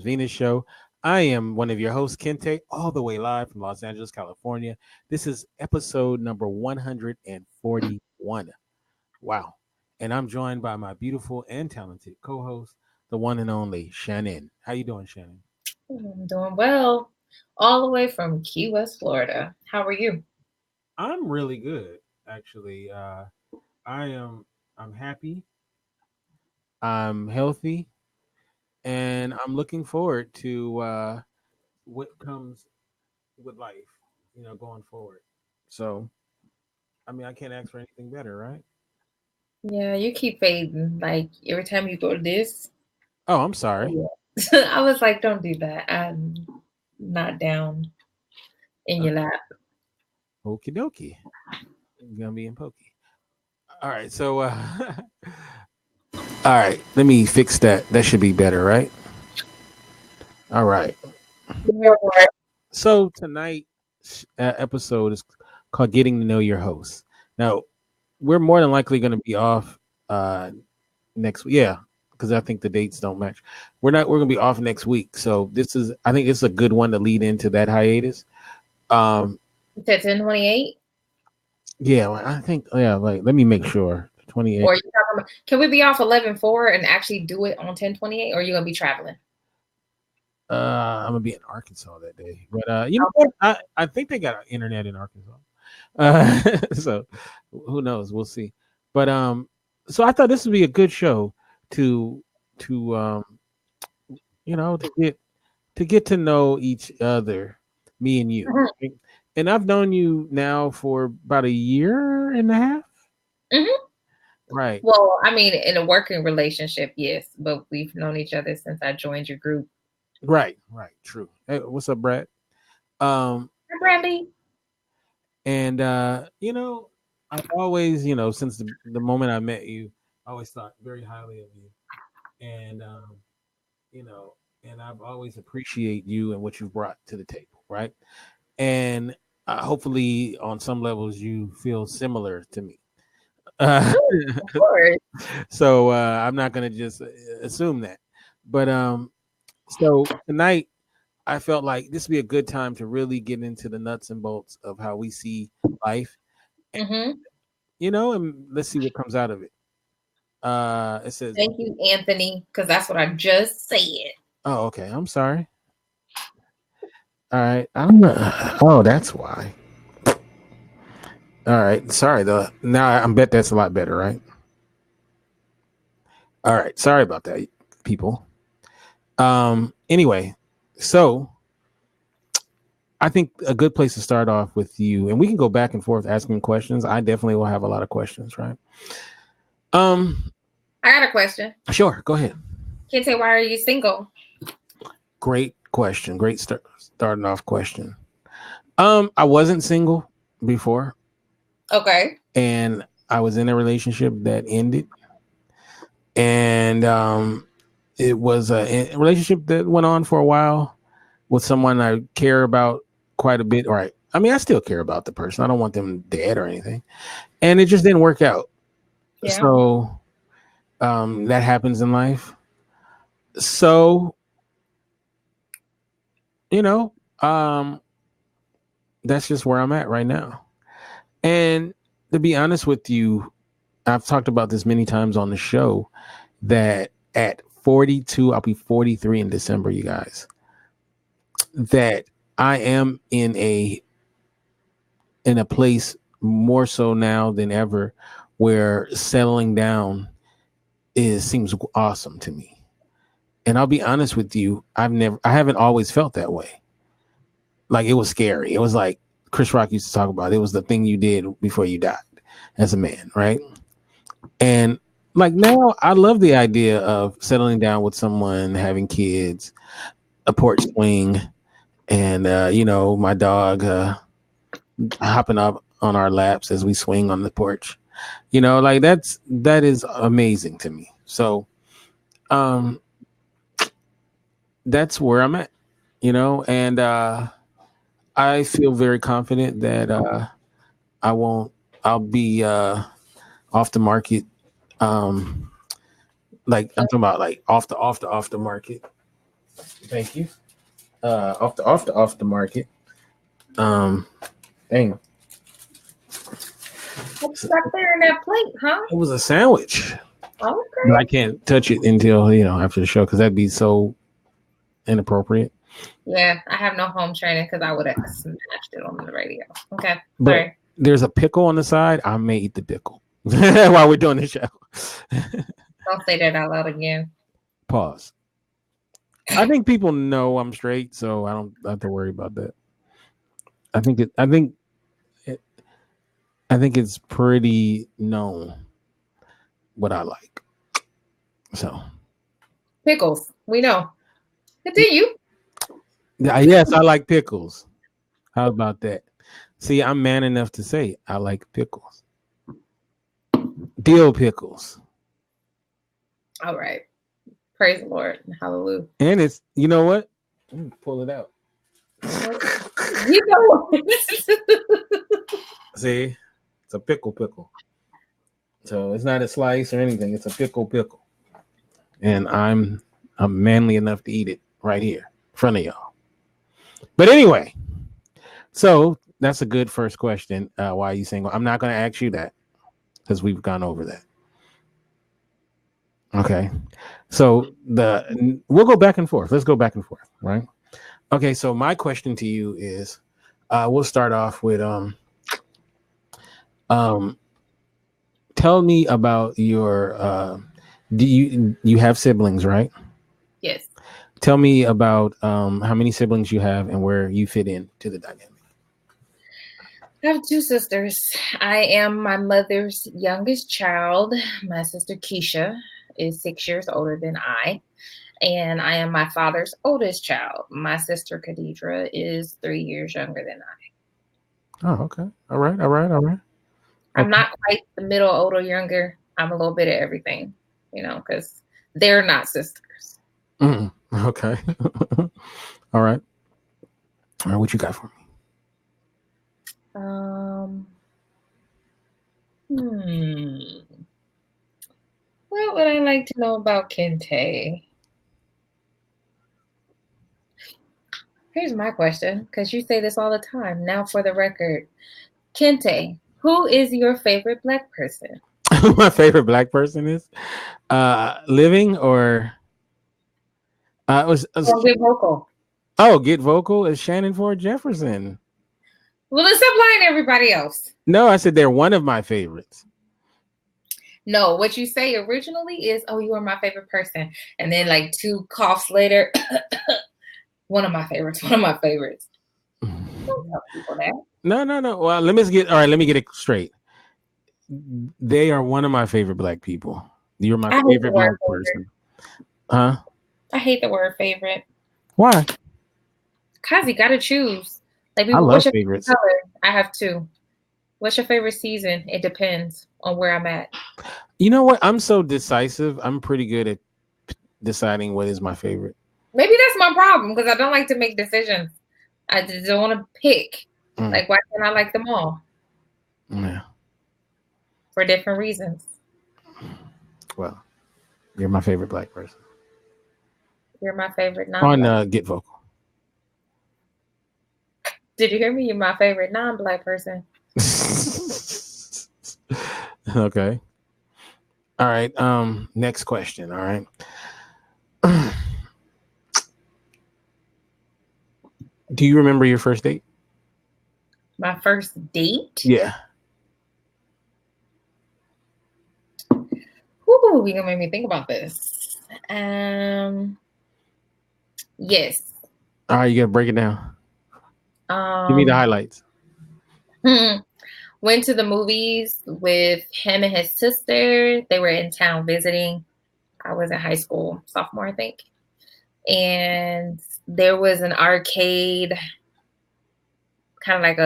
Venus Show. I am one of your hosts, Kente, all the way live from Los Angeles, California. This is episode number 141. Wow. And I'm joined by my beautiful and talented co-host, the one and only Shannon. How you doing, Shannon? I'm doing well, all the way from Key West, Florida. How are you? I'm really good, actually. I am I'm happy, I'm healthy, and I'm looking forward to what comes with life, going forward. So I can't ask for anything better, right? Yeah, you keep fading. Like every time you go to this, Oh, I'm sorry. I was like, don't do that. I'm not down in Uh, your lap. Okie dokie. Gonna be in pokey. All right. So, all right. Let me fix that. That should be better, right? All right. I'm here for it. So tonight's episode is called "Getting to Know Your Host." Now, we're more than likely going to be off next week. Yeah, because I think the dates don't match. We're not. We're going to be off next week. So this is. I think it's a good one to lead into that hiatus. Um. You said 10:28, Yeah. I think. Yeah. Like, let me make sure. 28. or you talking about? Can we be off 11:4 and actually do it on 10:28, or are you gonna be traveling? I'm gonna be in Arkansas that day, but you know what? I think they got internet in Arkansas. So who knows? We'll see. But so I thought this would be a good show to to you know to get to know each other, me and you. Mhm. Right? And I've known you now for about a year and a half, Mhm. right? Well, I mean, in a working relationship, yes, but we've known each other since I joined your group. Right, right, true. Hey, what's up, Brad? Um, Hi, Bradley. and I've always, since the moment I met you, I always thought very highly of you, and you know, and I've always appreciate you and what you've brought to the table, right? And hopefully, on some levels, you feel similar to me. Uh, Of course. so I'm not going to just assume that. But so tonight, I felt like this would be a good time to really get into the nuts and bolts of how we see life, and, Mm-hmm. and let's see what comes out of it. It says, Thank you, Anthony, because that's what I just said. "Oh, okay. I'm sorry. All right. I don't know. Oh, that's why. All right. Sorry though. Now I bet that's a lot better, right? All right. Sorry about that, people. Anyway, so I think a good place to start off with you, and we can go back and forth asking questions. I definitely will have a lot of questions, right? Um, I got a question. sure. Go ahead. Kente, why are you single? Great question. Great starting off question. I wasn't single before, Okay. and I was in a relationship that ended, and it was a relationship that went on for a while with someone I care about quite a bit. All right. I mean, I still care about the person. I don't want them dead or anything. And it just didn't work out. Yeah. So that happens in life. So, you know, um, that's just where I'm at right now. And to be honest with you, I've talked about this many times on the show that at 42, I'll be 43 in December, you guys, that I am in a place more so now than ever where settling down is seems awesome to me. And I'll be honest with you, I haven't always felt that way. Like it was scary. It was like Chris Rock used to talk about. It was the thing you did before you died as a man, right? And like now, I love the idea of settling down with someone, having kids, a porch swing, and my dog hopping up on our laps as we swing on the porch. Like that is amazing to me. So um that's where I'm at, and I feel very confident that I won't I'll be off the market, like I'm talking about like off the market Thank you. Off the market. Dang. What's stuck there in that plate, huh? It was a sandwich. Okay. But I can't touch it until after the show because that'd be so inappropriate. Yeah, I have no home training because I would have smashed it on the radio. Okay, But sorry. there's a pickle on the side. I may eat the pickle while we're doing the show. Don't say that out loud again. Pause. I think people know I'm straight, so I don't have to worry about that. I think it's pretty known what I like. So Pickles, we know. Continue. yes, I like pickles. How about that? See, I'm man enough to say I like pickles. Dill pickles. All right. Praise the Lord. Hallelujah. And it's, you know what? Pull it out. You know. See, it's a pickle. So it's not a slice or anything. It's a pickle. And I'm manly enough to eat it right here in front of y'all. But anyway, so that's a good first question. Why are you single? I'm not going to ask you that because we've gone over that. Okay. So we'll go back and forth. Let's go back and forth, right? Okay. So my question to you is, we'll start off with tell me about your do you have siblings, right? Yes. Tell me about how many siblings you have and where you fit in to the dynamic. I have two sisters. I am my mother's youngest child. My sister Keisha is 6 years older than I. And I am my father's oldest child. My sister Khadidra is 3 years younger than I. Oh, okay. All right. I'm not quite the middle, older, younger. I'm a little bit of everything, because they're not sisters. Okay. All right. What you got for me? What would I like to know about Kente? Here's my question, because you say this all the time. Now, for the record, Kente, who is your favorite Black person? My favorite Black person is living or Get vocal. Oh, get vocal is Shannon Ford Jefferson. Well, let's stop lying to everybody else. No, I said they're one of my favorites. No, what you say originally is, "Oh, you are my favorite person," and then like 2 coughs later, one of my favorites. Don't tell people that. No. Well, let me get it straight. They are one of my favorite Black people. You're my favorite Black person. Huh? I hate the word favorite. Why? Cause you gotta choose. Like, I love favorites. I have 2. What's your favorite season? It depends on where I'm at. You know what? I'm so decisive. I'm pretty good at deciding what is my favorite. Maybe that's my problem because I don't like to make decisions. I just don't want to pick. Like, why can't I like them all? Yeah. For different reasons. Well, you're my favorite Black person. You're my favorite non-Black. On Get Vocal. Did you hear me? You're my favorite non-Black person. Okay. All right. Next question. All right. Do you remember your first date? My first date? Yeah. Ooh, you're gonna make me think about this. Yes. All right, you gotta break it down. Give me the highlights. Went to the movies with him and his sister. They were in town visiting. I was in high school, sophomore, I think. And there was an arcade, kind of like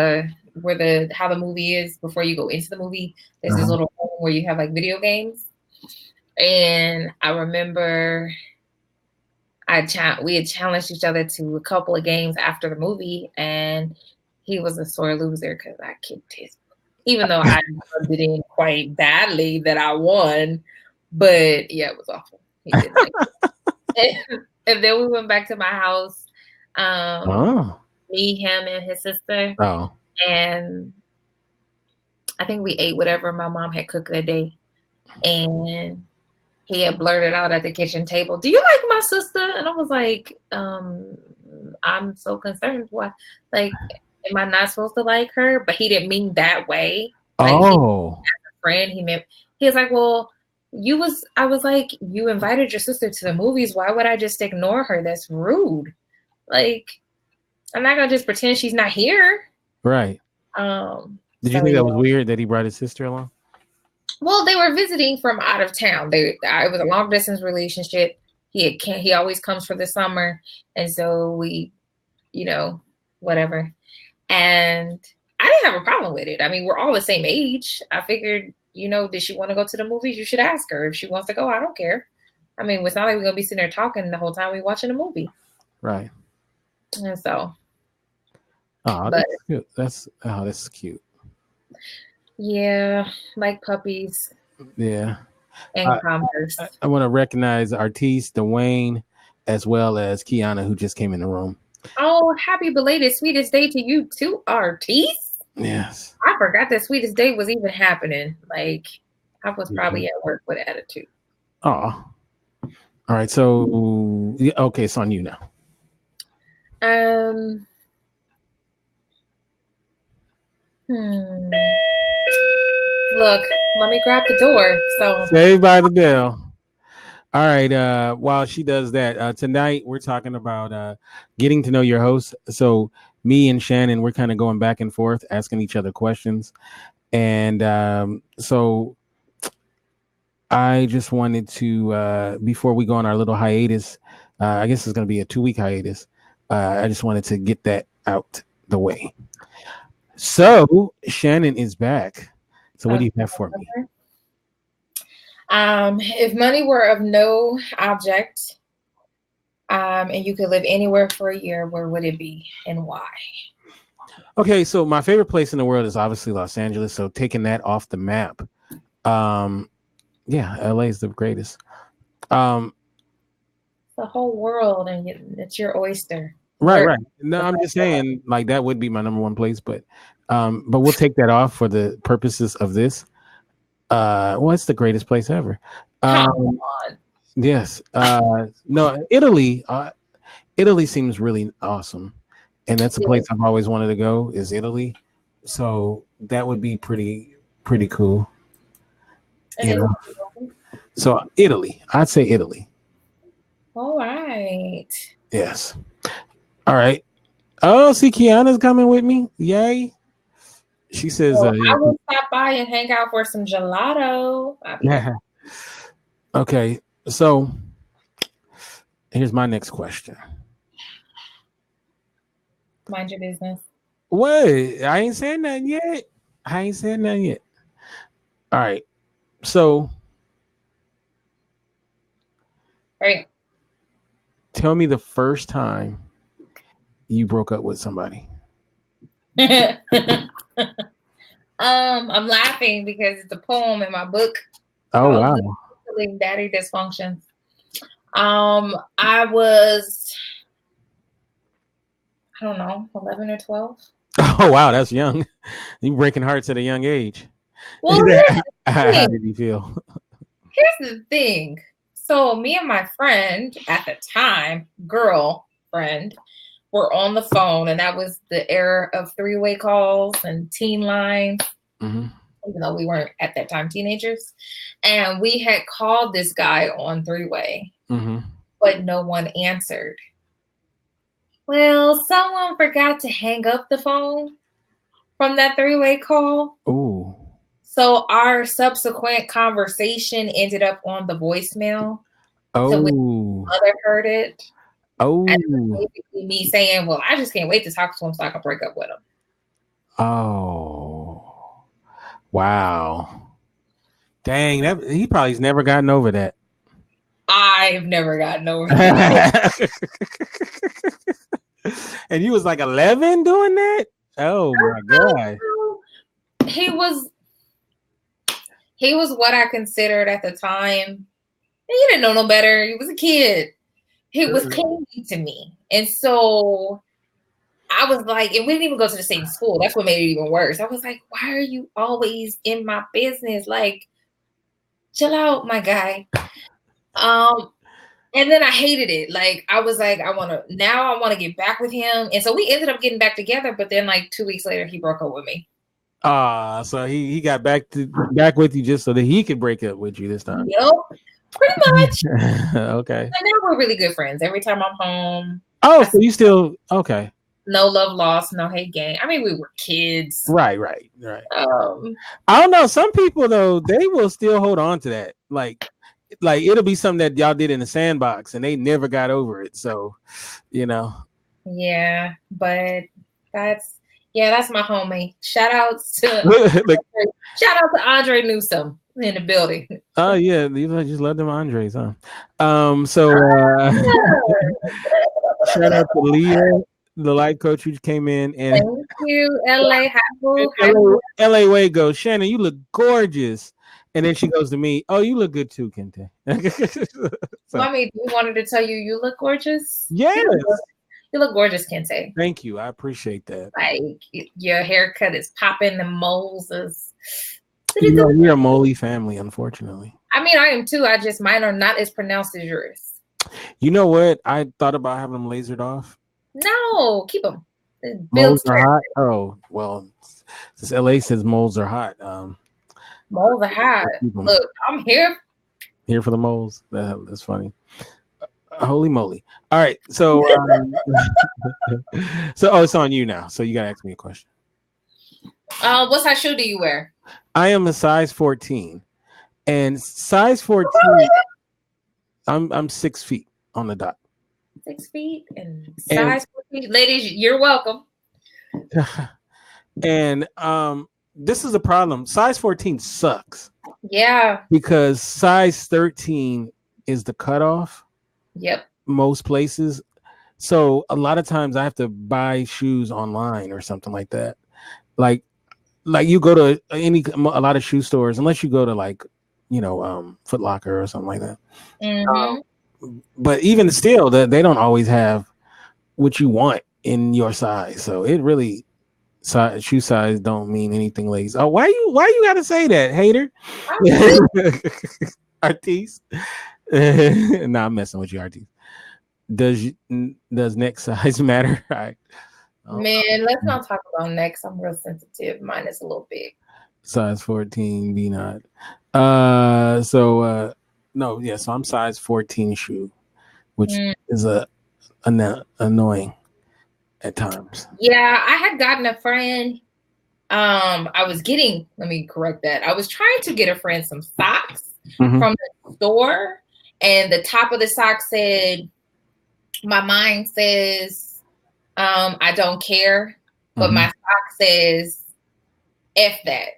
how the movie is before you go into the movie. There's this little room where you have like video games. And I remember we had challenged each other to a couple of games after the movie, and he was a sore loser because I kicked his butt. Even though I rubbed it in quite badly that I won. But yeah, it was awful. He didn't like it. And then we went back to my house. Oh. Me, him, and his sister. Oh. And I think we ate whatever my mom had cooked that day. And he had blurted out at the kitchen table, "Do you like my sister?" And I was like, I'm so concerned. Why? Like, am I not supposed to like her? But he didn't mean that way. Like, he, as Oh. a friend, he was like, well, I was like, you invited your sister to the movies. Why would I just ignore her? That's rude. Like, I'm not gonna just pretend she's not here. Right. Did you think that was weird that he brought his sister along? Well, they were visiting from out of town. It was a long distance relationship. He always comes for the summer, and so we, whatever. And I didn't have a problem with it. I mean, we're all the same age. I figured, did she want to go to the movies? You should ask her. If she wants to go, I don't care. I mean, it's not like we're gonna be sitting there talking the whole time we're watching a movie. Right. And so. Oh, that's cute. That's cute. Yeah, like puppies. Yeah. And Converse. I want to recognize Artiste, Dwayne, as well as Kiana, who just came in the room. Oh, happy belated sweetest day to you too, Artiste. Yes. I forgot that sweetest day was even happening. Like, I was probably at work with attitude. Oh. All right. So, okay, it's on you now. Look, let me grab the door. So Saved by the bell. All right. While she does that, tonight we're talking about getting to know your host. So me and Shannon, we're kind of going back and forth, asking each other questions. And so I just wanted to, before we go on our little hiatus, I guess it's going to be a 2-week hiatus. I just wanted to get that out the way. So Shannon is back. So what do you have for me? If money were of no object, and you could live anywhere for a year, where would it be and why? Okay, so my favorite place in the world is obviously Los Angeles. So taking that off the map, yeah, LA is the greatest. The whole world, and it's your oyster. Right. No, I'm just saying, like, that would be my number one place, but we'll take that off for the purposes of this. Well, it's the greatest place ever. Yes. No, Italy. Italy seems really awesome, and that's a place I've always wanted to go. Is Italy? So that would be pretty cool. So Italy. I'd say Italy. All right. Yes. All right. Oh, see, Kiana's coming with me. Yay. She says, I will stop by and hang out for some gelato. Yeah. Okay. So here's my next question. Mind your business. What? I ain't saying nothing yet. All right. So. Right. Tell me the first time you broke up with somebody. I'm laughing because it's a poem in my book. Oh, wow. Daddy Dysfunction. I was, I don't know, 11 or 12. Oh, wow. That's young. You breaking hearts at a young age. Well, how did you feel? Here's the thing. So me and my friend at the time, girlfriend, were on the phone, and that was the era of 3-way calls and teen lines, even though we weren't at that time teenagers. And we had called this guy on 3-way, but no one answered. Well, someone forgot to hang up the phone from that 3-way call. Ooh. So our subsequent conversation ended up on the voicemail. Oh. So my mother heard it. Oh. And it was basically me saying, well, I just can't wait to talk to him so I can break up with him. Oh. Wow. Dang, he probably's never gotten over that. I've never gotten over that. And you was like 11 doing that? Oh my God. He was what I considered at the time. He didn't know no better. He was a kid. he was clingy to me. And so I was like, and we didn't even go to the same school. That's what made it even worse. I was like, why are you always in my business? Like, chill out, my guy. And then I hated it. Like, I was like, I want to get back with him. And so we ended up getting back together. But then like 2 weeks later, he broke up with me. So he got back with you just so that he could break up with you this time. Yep, pretty much. Okay. And now we're really good friends. Every time I'm home. Oh, so you still okay. No love lost, no hate gain. I mean, we were kids. Right. I don't know. Some people though, they will still hold on to that. Like it'll be something that y'all did in the sandbox and they never got over it. So, you know. Yeah, but that's my homie. Shout out to Andre Newsome in the building. Oh yeah, you just love them Andres, huh? Shout out to Leah, the life coach who came in, and thank you, LA. LA way goes, Shannon, you look gorgeous. And then she goes to me, oh, you look good too, Kente. Mommy, we wanted to tell you look gorgeous. Yes. You look gorgeous, Kente. Thank you. I appreciate that. Like, your haircut is popping, the moles is... we're a moley family, unfortunately. I mean, I am too. Mine are not as pronounced as yours. You know what? I thought about having them lasered off. No, keep them. Moles are hot. Oh, well, since LA says moles are hot. Moles are hot. Look, I'm here. Here for the moles. That's funny. Holy moly. All right. So, it's on you now. So you got to ask me a question. What size shoe do you wear? I am a size 14. And size 14, I'm 6 feet on the dot. 6 feet and size 14. Ladies, you're welcome. And this is a problem. Size 14 sucks. Yeah. Because size 13 is the cutoff. Yep. Most places. So a lot of times I have to buy shoes online or something like that. Like you go to a lot of shoe stores, unless you go to Foot Locker or something like that. Mm-hmm. But even still, they don't always have what you want in your size. So it really, shoe size don't mean anything, ladies. Oh, why you gotta say that, hater? Artiste. Nah, I'm messing with you, Artiste. Does neck size matter? Man, let's not talk about necks. I'm real sensitive. Mine is a little big. Size 14, be not. So I'm size 14 shoe, which is annoying at times. Yeah, I had gotten a friend. Let me correct that. I was trying to get a friend some socks from the store, and the top of the sock said, my mind says, I don't care, but my sock says, F that.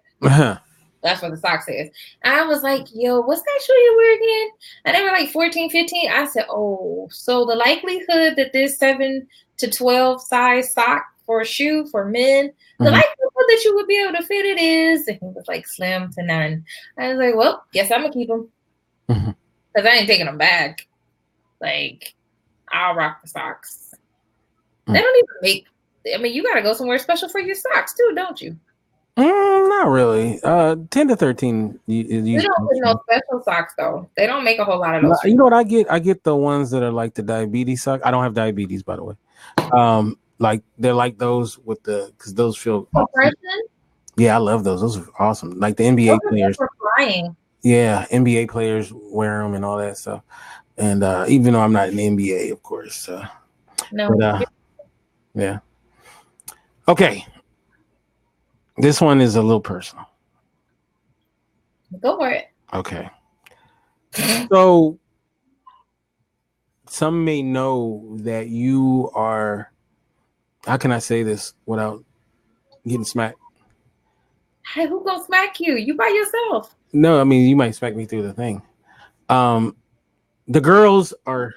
That's what the sock says. And I was like, yo, what's that shoe you wear again? And they were like 14, 15. I said, oh, so the likelihood that this 7 to 12 size sock for a shoe for men, the likelihood that you would be able to fit it is, and he was like, slim to none. I was like, well, guess I'm going to keep them. Because I ain't taking them back. Like, I'll rock the socks. They don't even you got to go somewhere special for your socks too, don't you? Not really. 10 to 13. You don't get no special socks though. They don't make a whole lot of those. You know what I get? I get the ones that are like the diabetes socks. I don't have diabetes, by the way. Like they're like those because those feel awesome. Yeah, I love those. Those are awesome. Like the NBA players. Flying. Yeah, NBA players wear them and all that stuff. And even though I'm not in the NBA, of course. No. But, yeah. Okay. This one is a little personal. Go for it. Okay. So some may know that you are, how can I say this without getting smacked? Hey, who gonna smack you? You by yourself. No, I mean, you might smack me through the thing. The girls are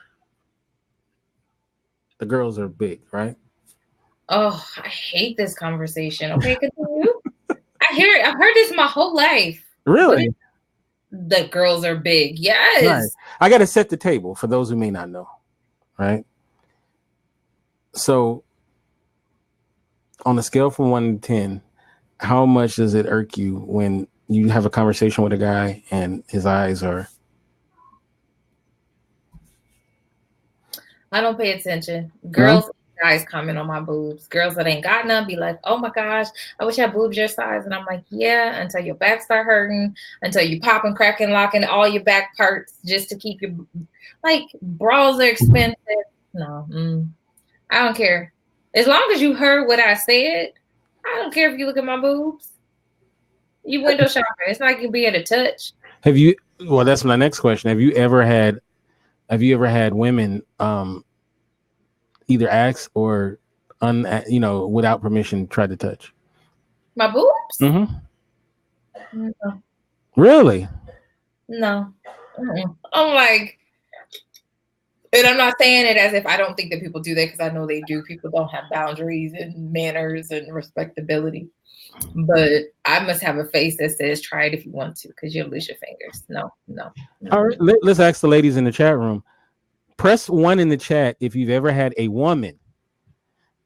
big, right? Oh, I hate this conversation. Okay, continue. I've heard this my whole life. Really? The girls are big. Yes. Right. I got to set the table for those who may not know. right? So on a scale from 1 to 10, how much does it irk you when you have a conversation with a guy and his eyes are? I don't pay attention. Girls, guys comment on my boobs. Girls that ain't got none be like, "Oh my gosh, I wish I had boobs your size." And I'm like, "Yeah," until your back start hurting, until you popping, cracking, locking all your back parts just to keep your like bras are expensive. No, I don't care. As long as you heard what I said, I don't care if you look at my boobs. You window shopping. It's not like you be at a touch. Have you? Well, that's my next question. Have you ever had women either ask or without permission try to touch My boobs? Mm-hmm. No. Really? No. I'm like, and I'm not saying it as if I don't think that people do that, because I know they do. People don't have boundaries and manners and respectability. But I must have a face that says, "Try it if you want to," because you'll lose your fingers. No. All right, let's ask the ladies in the chat room. Press 1 in the chat if you've ever had a woman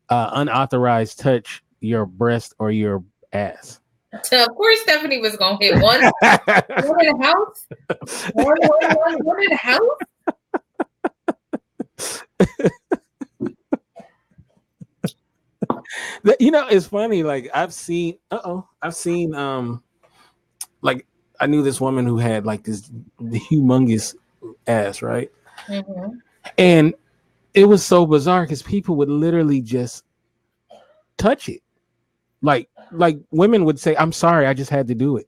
unauthorized touch your breast or your ass. Of course, Stephanie was gonna hit one. One in the house. One in the house. It's funny. Like I've seen, like I knew this woman who had like this humongous ass, right? Mm-hmm. And it was so bizarre because people would literally just touch it. Like women would say, "I'm sorry, I just had to do it."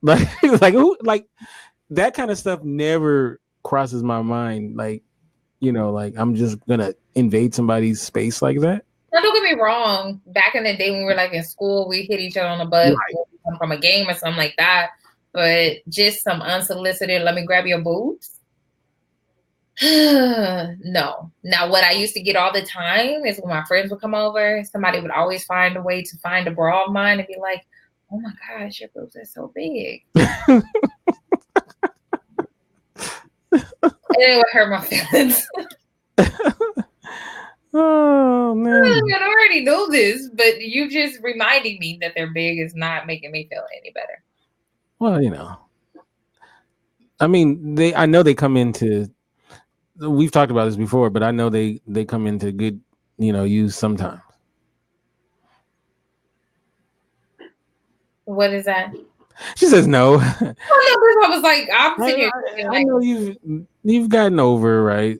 Like that kind of stuff never crosses my mind. Like I'm just gonna invade somebody's space like that. Now, don't get me wrong. Back in the day when we were like in school, we hit each other on the butt from a game or something like that. But just some unsolicited, "Let me grab your boobs." No. Now, what I used to get all the time is when my friends would come over, somebody would always find a way to find a bra of mine and be like, "Oh my gosh, your boobs are so big." And it would hurt my feelings. Oh man, I already know this, but you just reminding me that they're big is not making me feel any better. Well, I mean, I know they come into. We've talked about this before, but I know they come into good, use sometimes. What is that? She says no. I was like, I'm sitting here. I know you've gotten over right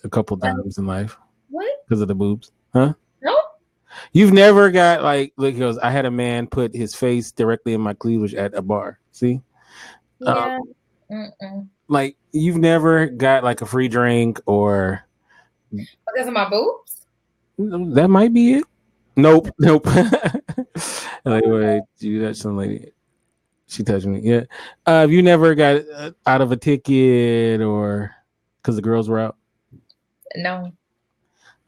a couple times in life. What? Because of the boobs, huh? No. You've never got like look. He goes, I had a man put his face directly in my cleavage at a bar. See? Yeah. Like you've never got like a free drink or because of my boobs? That might be it. Nope. Like, wait, you touch some lady. She touched me. Yeah. Have you never got out of a ticket or because the girls were out? No.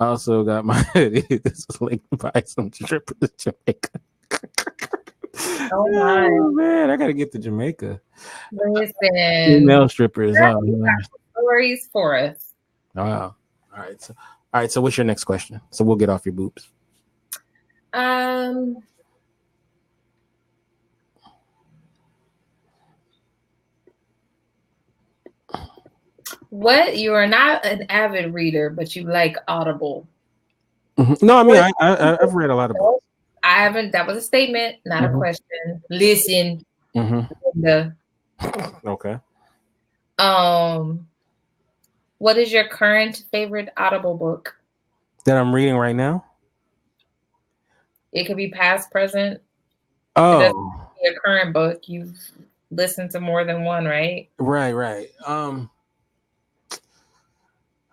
I also got my this was like buy some strippers to Jamaica. Oh man, I gotta get to Jamaica. Listen, female strippers. Stories for us. Wow. All right. So what's your next question? So we'll get off your boobs. What? You are not an avid reader, but you like Audible. Mm-hmm. No, I mean I've read a lot of books. I haven't. That was a statement, not a question. Listen. Okay. What is your current favorite Audible book that I'm reading right now? It could be past, present. Oh, your current book. You've listened to more than one, right? Right.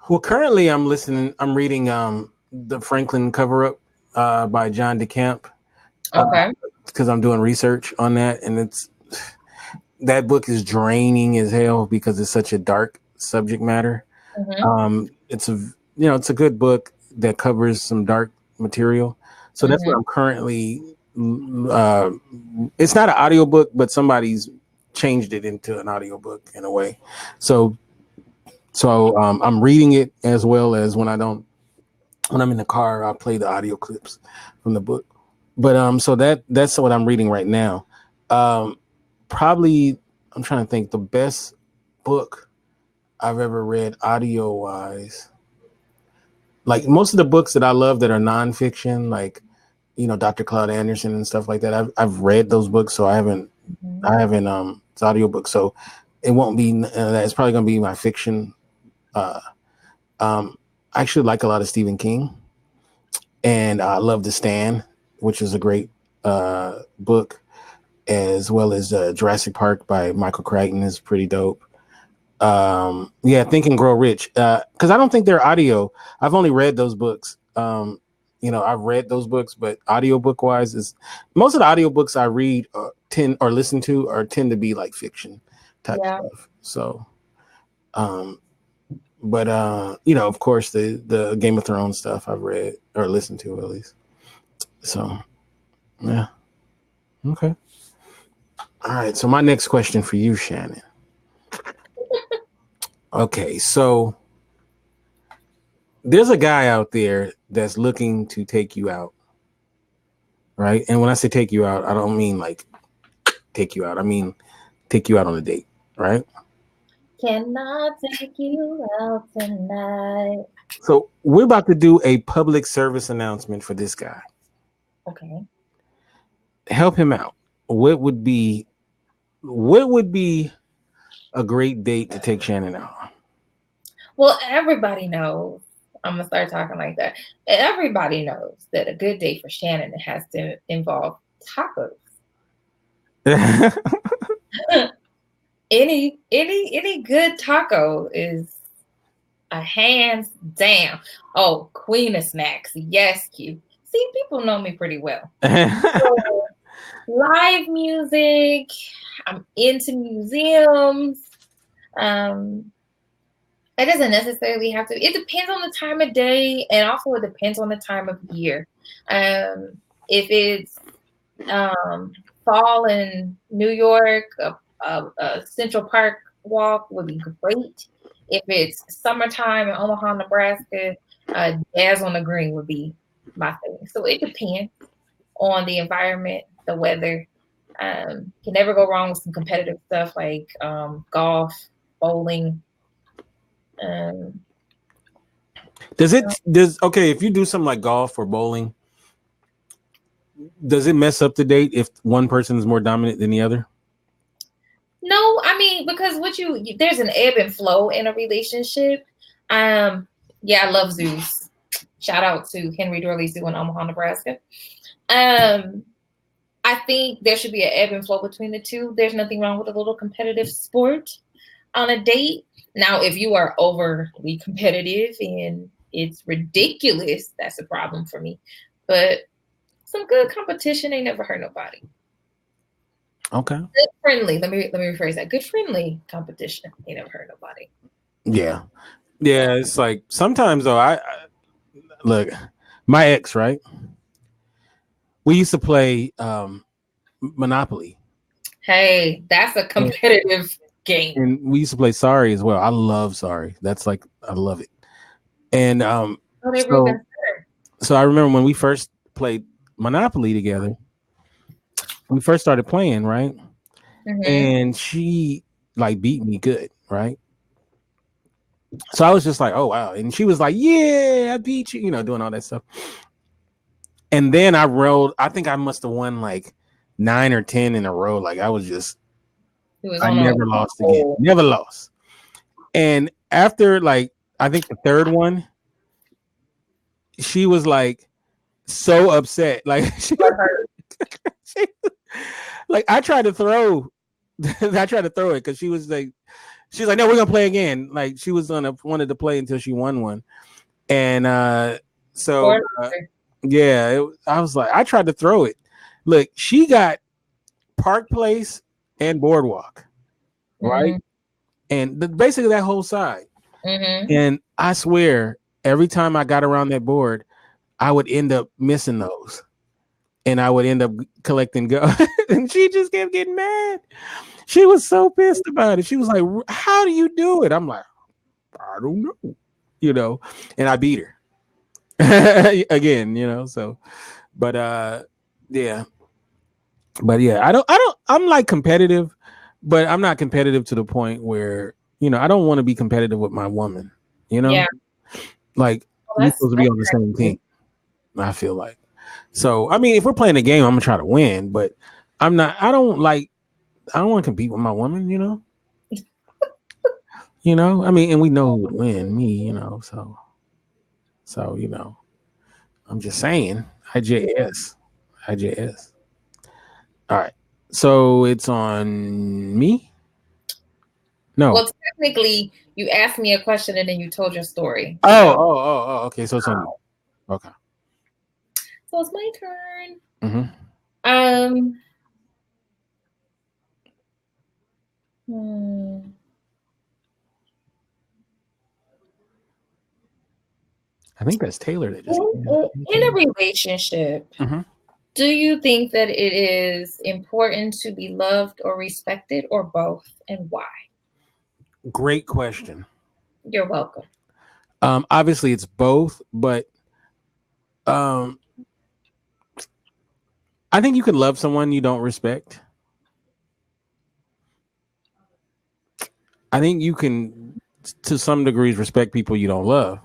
Well, currently I'm reading the Franklin Cover-Up by John DeCamp. Okay. Because I'm doing research on that, and that book is draining as hell because it's such a dark subject matter. Mm-hmm. It's a good book that covers some dark material. So that's what I'm currently. It's not an audiobook, but somebody's changed it into an audiobook in a way. So So I'm reading it as well as when I'm in the car, I'll play the audio clips from the book. But so that's what I'm reading right now. Um, Probably I'm trying to think the best book I've ever read audio wise. Like most of the books that I love that are nonfiction, like Dr. Claude Anderson and stuff like that. I've read those books, so Mhm. I haven't it's audiobook, so it won't be that. It's probably gonna be my fiction. Uh, I actually like a lot of Stephen King, and I love The Stand, which is a great book, as well as Jurassic Park by Michael Crichton is pretty dope. Yeah, Think and Grow Rich, because I don't think they're audio. I've only read those books. I've read those books, but audiobook wise is most of the audiobooks I read tend or listen to or tend to be like fiction type Yeah. stuff. So um but of course the Game of Thrones stuff I've read or listened to at least. So yeah. Okay. All right. So my next question for you, Shannon. Okay, so there's a guy out there that's looking to take you out, right? And when I say take you out, I don't mean like take you out. I mean take you out on a date, right? Cannot take you out tonight. So we're about to do a public service announcement for this guy. Okay. Help him out. What would be a great date to take Shannon out? Well, everybody knows. I'm gonna start talking like that. Everybody knows that a good date for Shannon has to involve tacos. Any good taco is a hands down. Oh, queen of snacks. Yes, Q. See, people know me pretty well. So, live music. I'm into museums. Um, it doesn't necessarily have to. It depends on the time of day, and also it depends on the time of year. If it's fall in New York, a Central Park walk would be great. If it's summertime in Omaha, Nebraska, jazz on the green would be my thing. So it depends on the environment, the weather. Can never go wrong with some competitive stuff like golf, bowling. Um, Okay, if you do something like golf or bowling, does it mess up the date if one person is more dominant than the other? No, I mean, because there's an ebb and flow in a relationship. Yeah, I love zoos. Shout out to Henry Dorley Zoo in Omaha, Nebraska. I think there should be an ebb and flow between the two. There's nothing wrong with a little competitive sport on a date. Now, if you are overly competitive and it's ridiculous, that's a problem for me. But some good competition ain't never hurt nobody. Okay. Good friendly. Let me rephrase that. Good friendly competition ain't never hurt nobody. Yeah. Yeah, it's like sometimes though I look, my ex, right? We used to play Monopoly. Hey, that's a competitive game. And we used to play Sorry as well. I love Sorry. That's like I love it. And so I remember when we first played Monopoly together, we first started playing, right? Mm-hmm. And she like beat me good, right? So I was just like, oh wow. And she was like, yeah, I beat you, doing all that stuff. And then I think I must have won like 9 or 10 in a row. Like I never lost again. Never lost. And after like I think the third one, she was like so upset. Like like I tried to throw it because she's like, no, we're gonna play again. Like she wanted to play until she won one. And I was like, I tried to throw it. Look, she got Park Place and Boardwalk, right? Mm-hmm. And basically that whole side. Mm-hmm. And I swear, every time I got around that board, I would end up missing those. And I would end up collecting go. And she just kept getting mad. She was so pissed about it. She was like, how do you do it? I'm like, I don't know, and I beat her again, so, but yeah, I'm like competitive, but I'm not competitive to the point where, I don't want to be competitive with my woman, Yeah. like Well, we're supposed to be on the that's same team. I feel like, so, I mean, if we're playing a game, I'm gonna try to win, but I don't want to compete with my woman, I mean, and we know who would win, me, so, I'm just saying, IJS. All right. So it's on me? No. Well, technically, you asked me a question and then you told your story. Okay. So it's on me. Okay. So it's my turn. Mm-hmm. I think that's Taylor that just. In a relationship, Mm-hmm. do you think that it is important to be loved or respected, or both, and why? Great question. You're welcome. Obviously it's both, but I think you can love someone you don't respect. I think you can, to some degrees, respect people you don't love.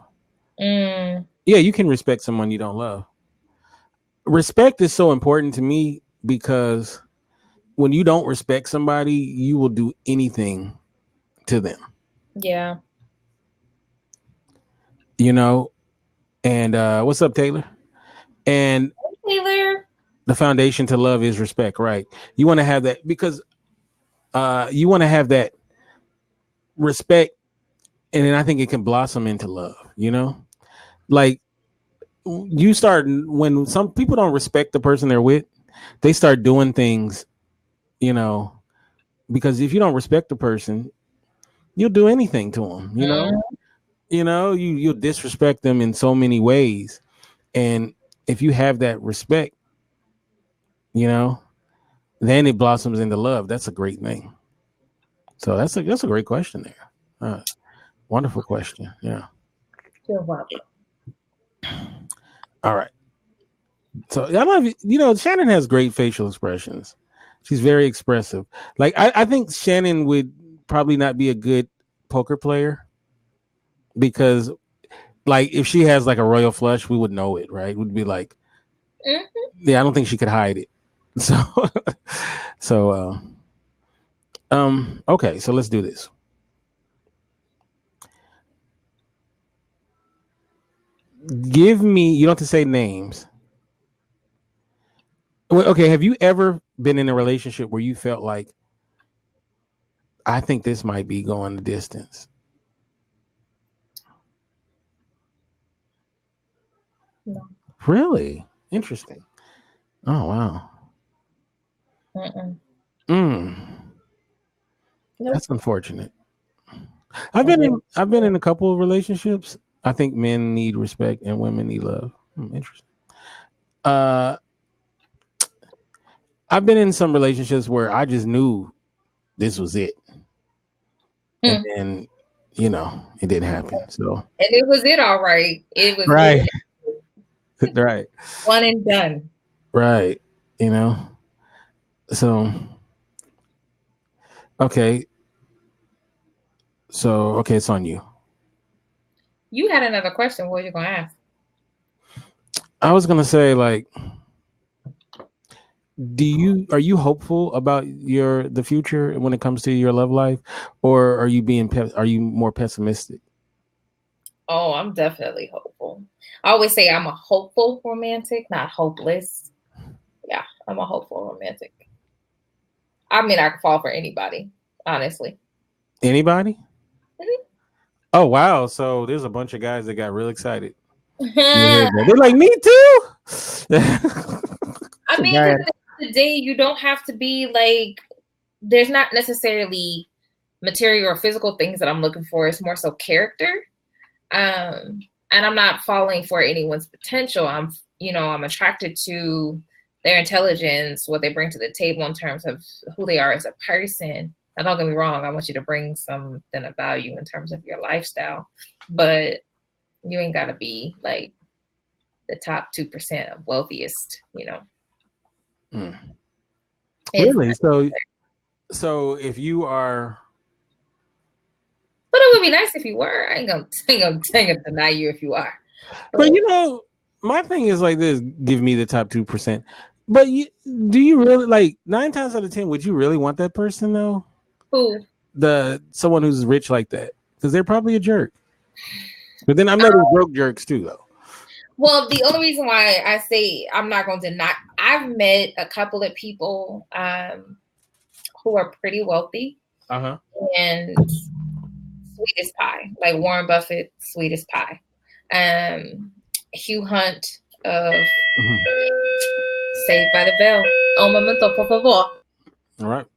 Mm, Yeah, you can respect someone you don't love. Respect is so important to me because when you don't respect somebody, you will do anything to them. yeah. And what's up, Taylor? And Taylor. the foundation to love is respect, right? You want to have that because you want to have that respect, and then I think it can blossom into love, like you start when some people don't respect the person they're with, they start doing things, because if you don't respect the person, you'll do anything to them, you'll disrespect them in so many ways. And if you have that respect, then it blossoms into love. That's a great thing. So that's a great question there. Wonderful question. Yeah. You're welcome. All right. So I love Shannon has great facial expressions. She's very expressive. Like I think Shannon would probably not be a good poker player because like if she has like a royal flush, we would know it, right? We'd be like, yeah, I don't think she could hide it. So okay, so let's do this. Give me, you don't have to say names. Okay, have you ever been in a relationship where you felt like, I think this might be going the distance? No. Really? Interesting. Oh, wow. Nope. That's unfortunate. I've been in a couple of relationships. I think men need respect and women need love. Interesting. I've been in some relationships where I just knew this was it. And then, it didn't happen. So And it was it all right. It was right. Right. One and done. Right. So okay. So okay, it's on you. You had another question. What were you gonna ask? I was gonna say, like, are you hopeful about the future when it comes to your love life, or are you more pessimistic? Oh, I'm definitely hopeful. I always say I'm a hopeful romantic, not hopeless. Yeah, I'm a hopeful romantic. I mean, I could fall for anybody, honestly. Anybody? Mm-hmm. Oh wow! So there's a bunch of guys that got real excited. They're like, me too. I mean, at the end of the day, you don't have to be like. There's not necessarily material or physical things that I'm looking for. It's more so character. And I'm not falling for anyone's potential. I'm attracted to their intelligence, what they bring to the table in terms of who they are as a person. Now, don't get me wrong, I want you to bring something of value in terms of your lifestyle, but you ain't got to be like the top 2% of wealthiest, Mm. It's Really? not- So if you are, but it would be nice if you were. I ain't gonna deny you if you are. but my thing is like this: give me the top 2%. But do you really like 9 times out of 10? Would you really want that person though? Who? Someone who's rich like that, because they're probably a jerk. But then I'm not broke jerks too, though. Well, the only reason why I say I'm not going to deny, I've met a couple of people who are pretty wealthy and sweet as pie, like Warren Buffett, sweet as pie. Hugh Hunt of Saved by the Bell. Un momento, por favor. All right.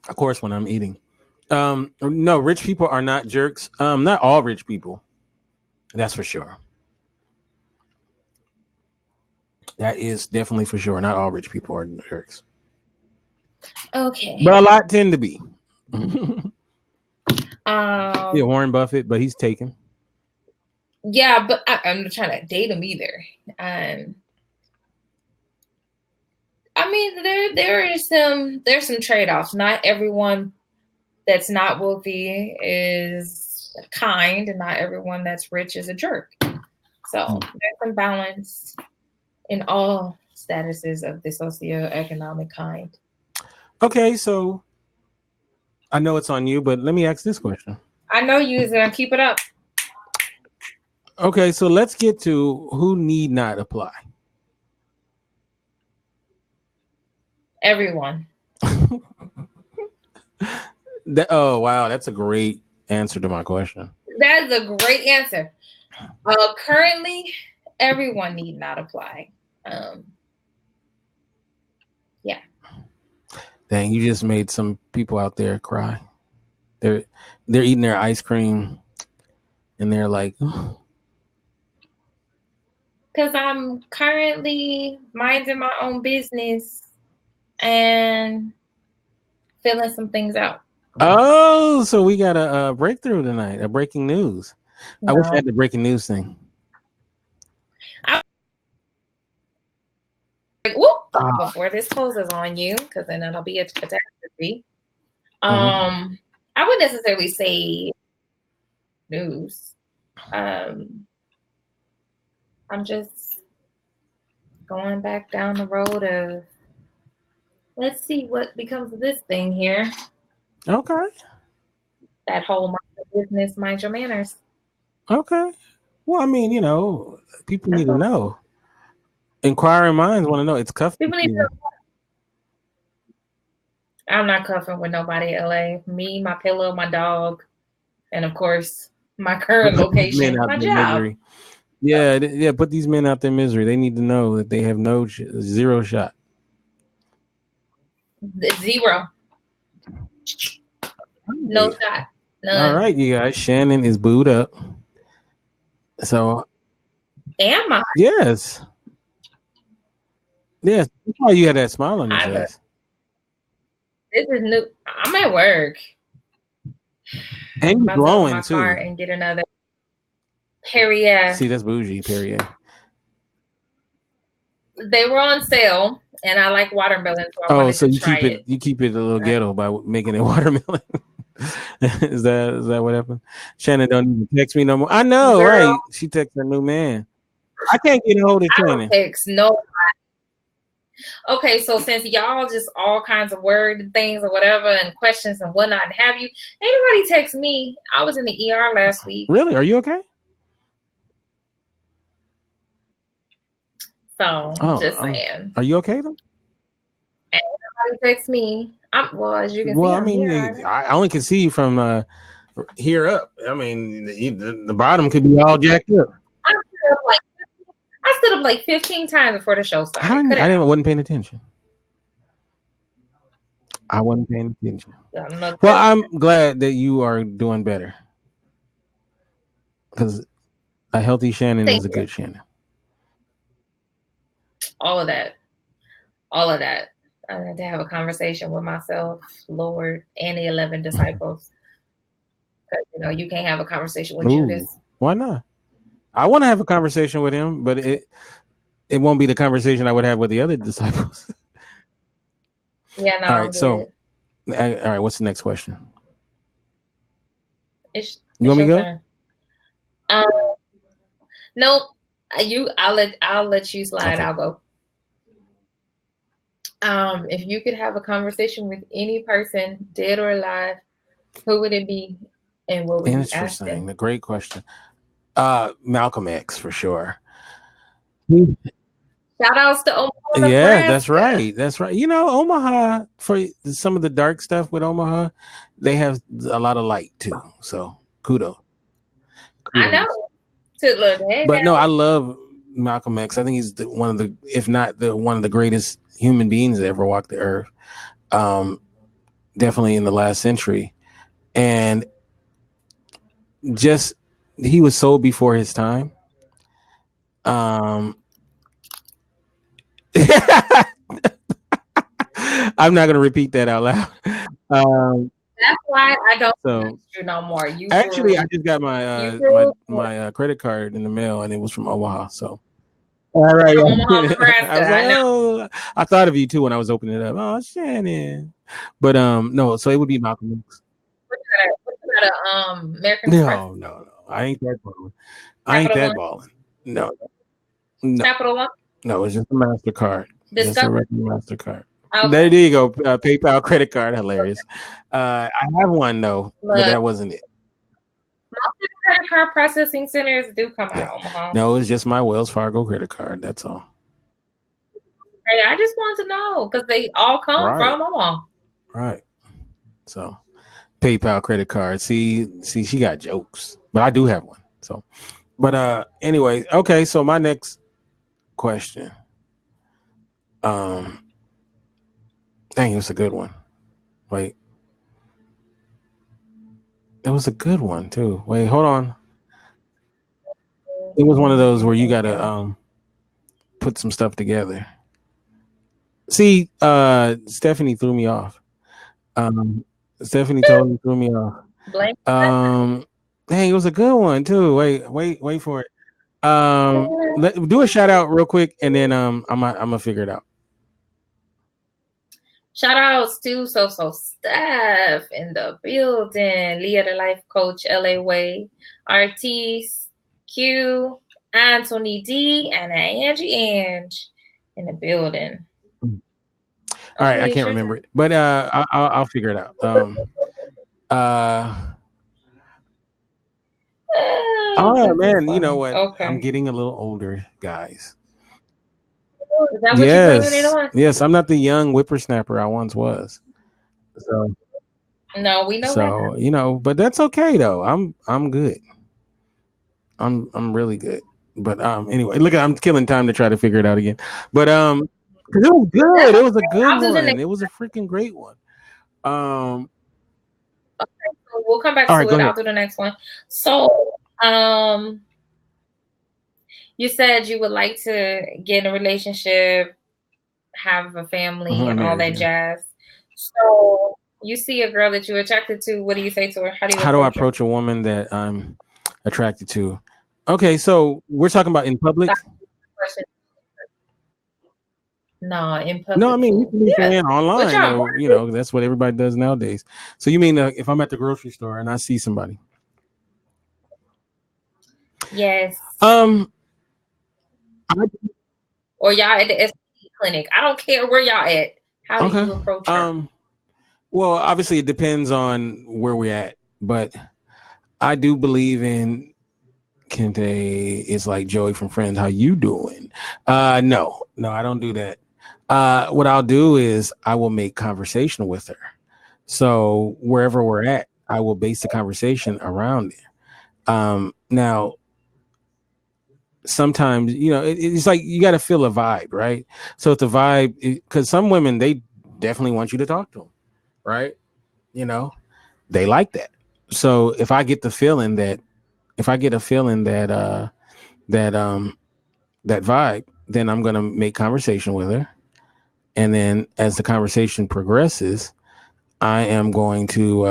Of course, when I'm eating. No, rich people are not jerks. Not all rich people. That's for sure. That is definitely for sure. Not all rich people are jerks. Okay. But a lot tend to be. Yeah, Warren Buffett, but he's taken. Yeah, but I'm not trying to date him either. I mean, there's some trade-offs. Not everyone that's not wealthy is kind, and not everyone that's rich is a jerk. So there's some balance in all statuses of the socioeconomic kind. Okay, so I know it's on you, but let me ask this question. I know you is gonna keep it up. Okay, so let's get to who need not apply. Everyone. Oh wow, that's a great answer to my question. That's a great answer. Currently, everyone need not apply. Yeah. Dang, you just made some people out there cry. They're eating their ice cream, and they're like, because I'm currently minding my own business and filling some things out. oh, so we got a breakthrough tonight, a breaking news. No. I wish I had the breaking news thing. Before this closes on you, because then it'll be a catastrophe. I wouldn't necessarily say news. I'm just going back down the road of let's see what becomes of this thing here. Okay. That whole mind your business, mind your manners. Okay. Well, I mean, people need to know. Inquiring minds want to know. It's cuffing. People need to know. I'm not cuffing with nobody in LA. Me, my pillow, my dog, and of course, my current location, my job. Misery. Yeah. Put these men out their misery. They need to know that they have zero shot. Zero. No shot. None. All right, you guys. Shannon is booed up. So. Am I? Yes. Yes. That's why you had that smile on your face. This is new. I'm at work. And you're glowing too. And get another Perrier. See, that's bougie, Perrier. They were on sale, and I like watermelon. So you keep it a little ghetto by making it watermelon. Is that what happened? Shannon don't even text me no more. I know, girl. Right? She texts her new man. I can't get a hold of Shannon. Text nobody. Okay, so since y'all just all kinds of word things or whatever and questions and whatnot, and have you? Anybody text me? I was in the ER last week. Really? Are you okay? So just saying. Are you okay though? Anybody text me? As you can see, I mean, I only can see you from here up. I mean, the bottom could be all jacked up. I stood up like 15 times before the show started. I wasn't paying attention. I wasn't paying attention. Well, I'm glad that you are doing better. Because a healthy Shannon is a good Shannon. All of that. I had to have a conversation with myself, Lord, and the 11 disciples. You can't have a conversation with Ooh, Judas. why not? I want to have a conversation with him, but it won't be the conversation I would have with the other disciples. Yeah, no, All I'm right, so good. all right, what's the next question? It's You want me to your go? turn. Nope. I'll let you slide. Okay. I'll go. If you could have a conversation with any person, dead or alive, who would it be, and what would you ask them? Interesting. A great question. Malcolm X for sure. Shout outs to Omaha, Yeah, that's Nebraska. right. That's right. You know, Omaha, for some of the dark stuff with Omaha, they have a lot of light too. So kudos. I know. To look, hey, But no, I love Malcolm X. I think he's one of the, if not the one of the greatest human beings that ever walked the earth. Definitely in the last century, and just he was so before his time. I'm not going to repeat that out loud. That's why I don't So you no more. Actually, I just got my my credit card in the mail, and it was from Omaha. So all right, Omaha, Nebraska. I was like, oh, I thought of you too when I was opening it up. Oh, Shannon. But no, so it would be Malcolm X. What you got American Express? No, I ain't that balling. I ain't that balling. No. Capital One. No, it's just a MasterCard. Just a regular MasterCard. Okay. There you go. PayPal credit card. Hilarious. I have one though, but that wasn't it. Most credit card processing centers do come out of Omaha. No, it's just my Wells Fargo credit card. That's all. Hey, I just want to know because they all come from Omaha. Right. So PayPal credit card. See, she got jokes, but I do have one. So, but anyway, okay. So my next question. Dang, it was a good one. Wait. It was a good one too. Wait, hold on. It was one of those where you gotta put some stuff together. See, Stephanie threw me off. Stephanie totally threw me off. Dang, it was a good one too. Wait for it. Do a shout out real quick, and then I'm gonna figure it out. Shout outs to So Steph in the building, Leah the Life Coach, LA Way, Artis, Q, Anthony D, and Angie Ange in the building. All right, I can't remember it, but I'll figure it out. Oh man, you know what? Okay. I'm getting a little older, guys. Is that what you're blaming it on? Yes, I'm not the young whippersnapper I once was. So no, we know. So that. But that's okay though. I'm good. I'm really good. But anyway, look, I'm killing time to try to figure it out again. But it was good. It was a good one. It was a freaking great one. Okay, so we'll come back to it. I'll do the next one. So you said you would like to get in a relationship, have a family, and all that jazz. So you see a girl that you're attracted to. What do you say to her? How do I approach a woman that I'm attracted to? Okay, so we're talking about in public. No, in public. No, I mean you can be saying online. Or, that's what everybody does nowadays. So you mean if I'm at the grocery store and I see somebody? Yes. Or y'all at the STD clinic. I don't care where y'all at. How do you approach her? Well, obviously it depends on where we're at, but I do believe in Kente. It's like Joey from Friends. How you doing? No, I don't do that. What I'll do is I will make conversation with her. So wherever we're at, I will base the conversation around it. Now, sometimes it's like you got to feel a vibe, right? So if the vibe, because some women, they definitely want you to talk to them, right? They like that. So if I get a feeling that that vibe, then I'm gonna make conversation with her, And then as the conversation progresses, I am going to,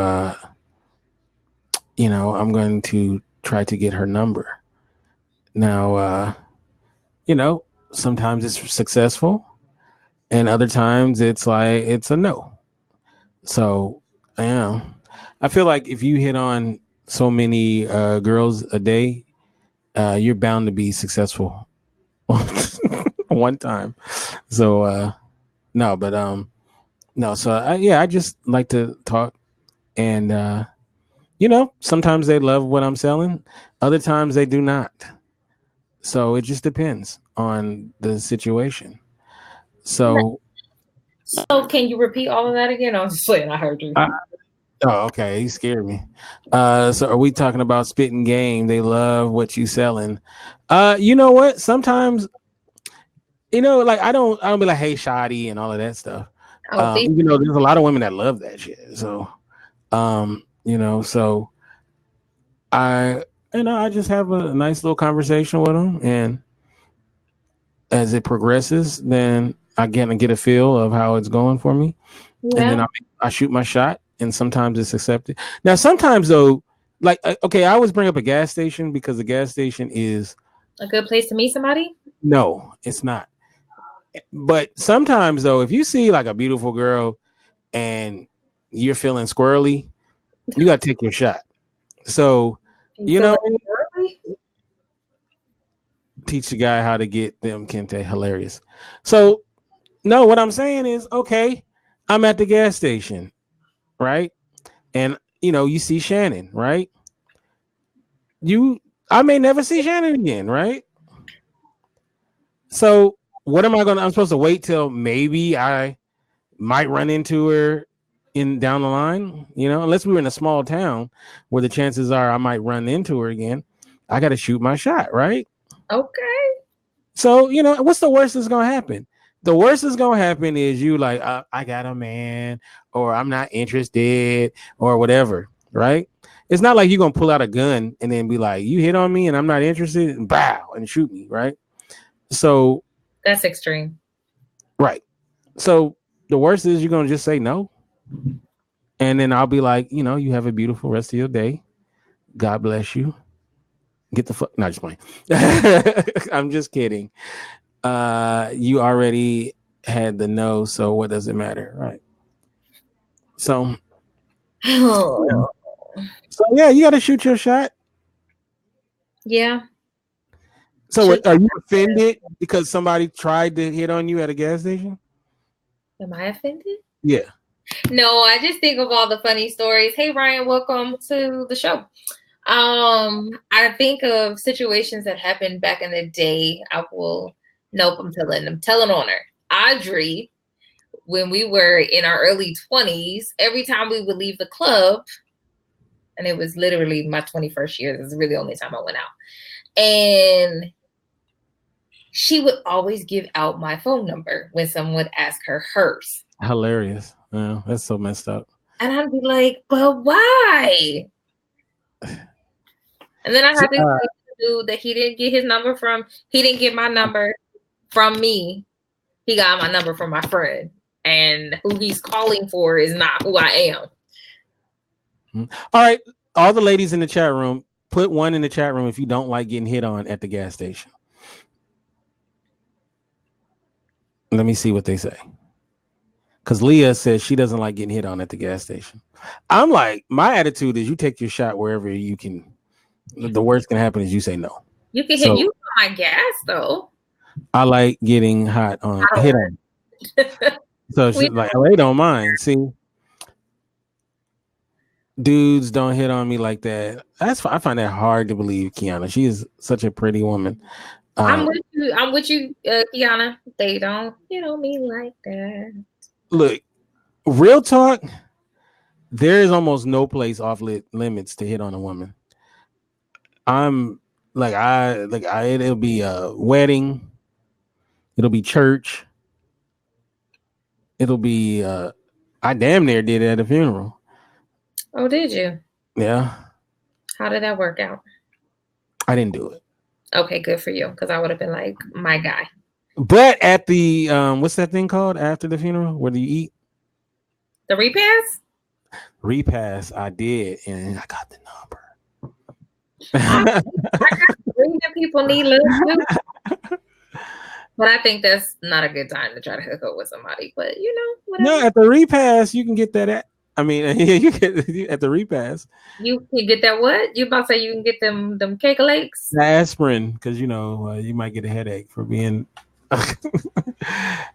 I'm going to try to get her number. Now, sometimes it's successful and other times it's like, it's a no. So, I feel like if you hit on so many girls a day, you're bound to be successful one time. So, no, but, no. So, I just like to talk and, sometimes they love what I'm selling. Other times they do not. So it just depends on the situation. So, So can you repeat all of that again? I was just saying I heard you. oh, okay. He scared me. So are we talking about spitting game? They love what you selling. You know what? Sometimes, like I don't be like, hey, shoddy and all of that stuff. Oh, please. Even though there's a lot of women that love that shit. So, so I just have a nice little conversation with them, and as it progresses, then I get a feel of how it's going for me, and then Yeah. I shoot my shot, and sometimes it's accepted. Now, sometimes though, like okay, I always bring up a gas station because the gas station is A good place to meet somebody? no, it's not. But sometimes though, if you see like a beautiful girl and you're feeling squirrely, you got to take your shot. So, You feel like early? teach the guy how to get them Kente hilarious. So, no, what I'm saying is, okay, I'm at the gas station, right? And you see Shannon, right? I may never see Shannon again, right? So what am I gonna? I'm supposed to wait till maybe I might run into her in down the line, unless we were in a small town where the chances are I might run into her again. I got to shoot my shot, right? Okay. So what's the worst that's gonna happen? The worst that's gonna happen is you like, I got a man, or I'm not interested, or whatever, right? It's not like you're gonna pull out a gun and then be like, you hit on me and I'm not interested, and bow and shoot me, right? So That's extreme. right. So the worst is you're gonna just say no, and then I'll be like, you have a beautiful rest of your day. God bless you. Get the fuck. Not just playing. I'm just kidding. You already had the no, so what does it matter, right? So, Oh. so yeah, you got to shoot your shot. Yeah. So, Should- are you offended because somebody tried to hit on you at a gas station? Am I offended? Yeah. No, I just think of all the funny stories. Hey Ryan, welcome to the show. I think of situations that happened back in the day. I'm telling on her. Audrey, when we were in our early 20s, every time we would leave the club, and it was literally my 21st year, this is really the only time I went out. And she would always give out my phone number when someone would ask her hers. Hilarious. Yeah, that's so messed up. And I'd be like, but why? And then I had to do that he didn't get my number from me. He got my number from my friend. And who he's calling for is not who I am. All right. All the ladies in the chat room, put one in the chat room if you don't like getting hit on at the gas station. Let me see what they say. Because Leah says she doesn't like getting hit on at the gas station. I'm like, my attitude is you take your shot wherever you can. The worst can happen is you say no. You can hit you on my gas though. I like getting hit on. So she's like, they don't mind. See, dudes don't hit on me like that. I find that hard to believe, Kiana. She is such a pretty woman. I'm with you, Kiana. They don't, me like that. Look, real talk. There is almost no place off limits to hit on a woman. I'm like, it'll be a wedding. It'll be church. It'll be, I damn near did it at a funeral. Oh, did you? Yeah. How did that work out? I didn't do it. Okay, good for you. Because I would have been like, my guy. But at the what's that thing called after the funeral? Where do you eat? The repast? Repast. I did, and I got the I, I number. got reading people need love too. But I think that's not a good time to try to hook up with somebody. But No, whatever. at the repast you can get that at. I mean, yeah, you get at the repast. You can get that what? You about to say you can get them cake lakes? The aspirin, because you might get a headache for being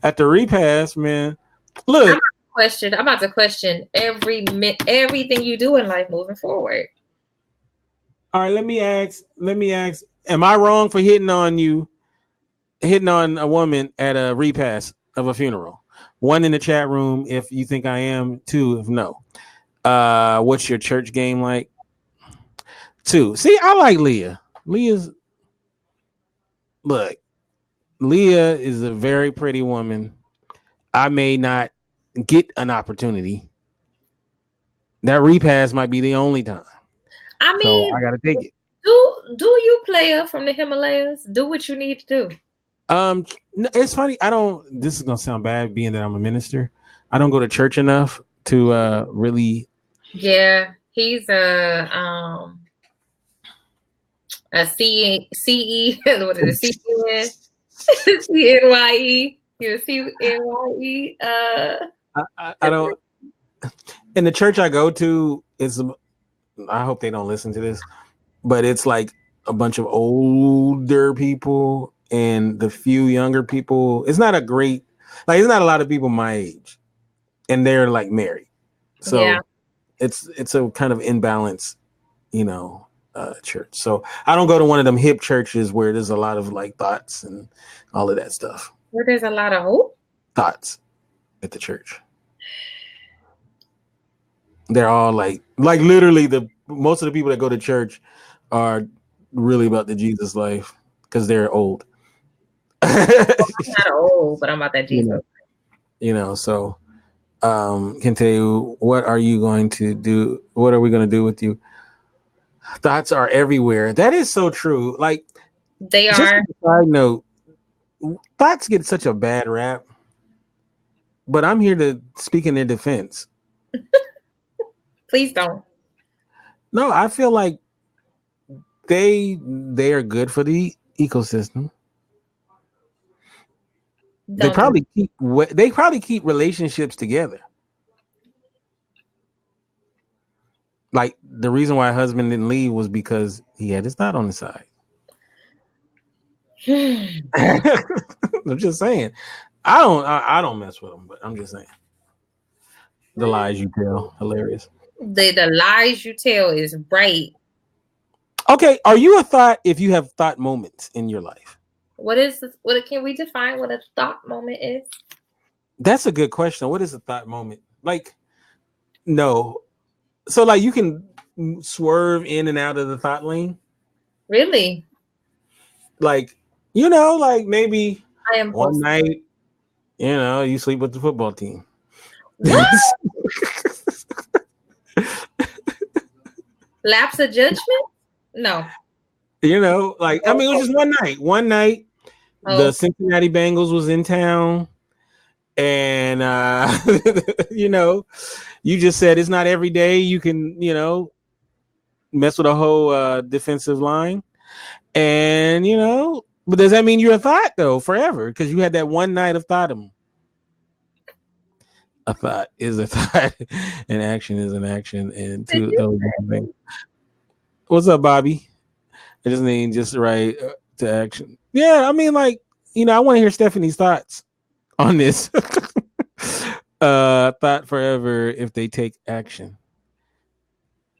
at the repast, man. Look, I'm about to question everything you do in life moving forward. all right. Let me ask. Am I wrong for hitting on a woman at a repast of a funeral? One in the chat room if you think I am. Two if no. What's your church game like? Two. See, I like Leah. Look. Leah is a very pretty woman. I may not get an opportunity. That repass might be the only time. I mean, so I gotta take it. do you player from the Himalayas? Do what you need to do. It's funny. I don't. This is gonna sound bad, being that I'm a minister. I don't go to church enough to really. Yeah, he's a CE. What is it? CNYE. CNYE. You CNYE. I don't. In the church I go to, I hope they don't listen to this, but it's like a bunch of older people and the few younger people. It's not a great, like, it's not a lot of people my age, and they're like married. So Yeah. it's a kind of imbalance, church. So I don't go to one of them hip churches where there's a lot of like thoughts and all of that stuff. Where there's a lot of hope. Thoughts at the church. They're all like literally most of the people that go to church are really about the Jesus life because they're old. I'm not old, but I'm about that Jesus. So can tell you, what are you going to do? What are we going to do with you? Thoughts are everywhere. That is so true. Like, they just are. a side note, thoughts get such a bad rap, but I'm here to speak in their defense. Please don't. No, I feel like they are good for the ecosystem. They probably keep relationships together. Like, the reason why husband didn't leave was because he had his thought on the side. I'm just saying. I don't mess with them, but I'm just saying. The lies you tell, hilarious. The lies you tell is right. Okay, are you a thought if you have thought moments in your life? What can we define what a thought moment is? That's a good question. What is a thought moment? Like, no. So like you can swerve in and out of the thought lane? Really? Like, like maybe I am one night, you sleep with the football team. What? Lapse of judgment? No. Like, I mean, it was just one night. One night, the Cincinnati Bengals was in town, and you just said it's not every day you can, mess with a whole defensive line, and but does that mean you're a thought though forever? Because you had that one night of thought. A thought is a thought, and action is an action, and two those things. What's up, Bobby? I just need just right to action. Yeah, I mean, like, I want to hear Stephanie's thoughts on this. Thought forever if they take action.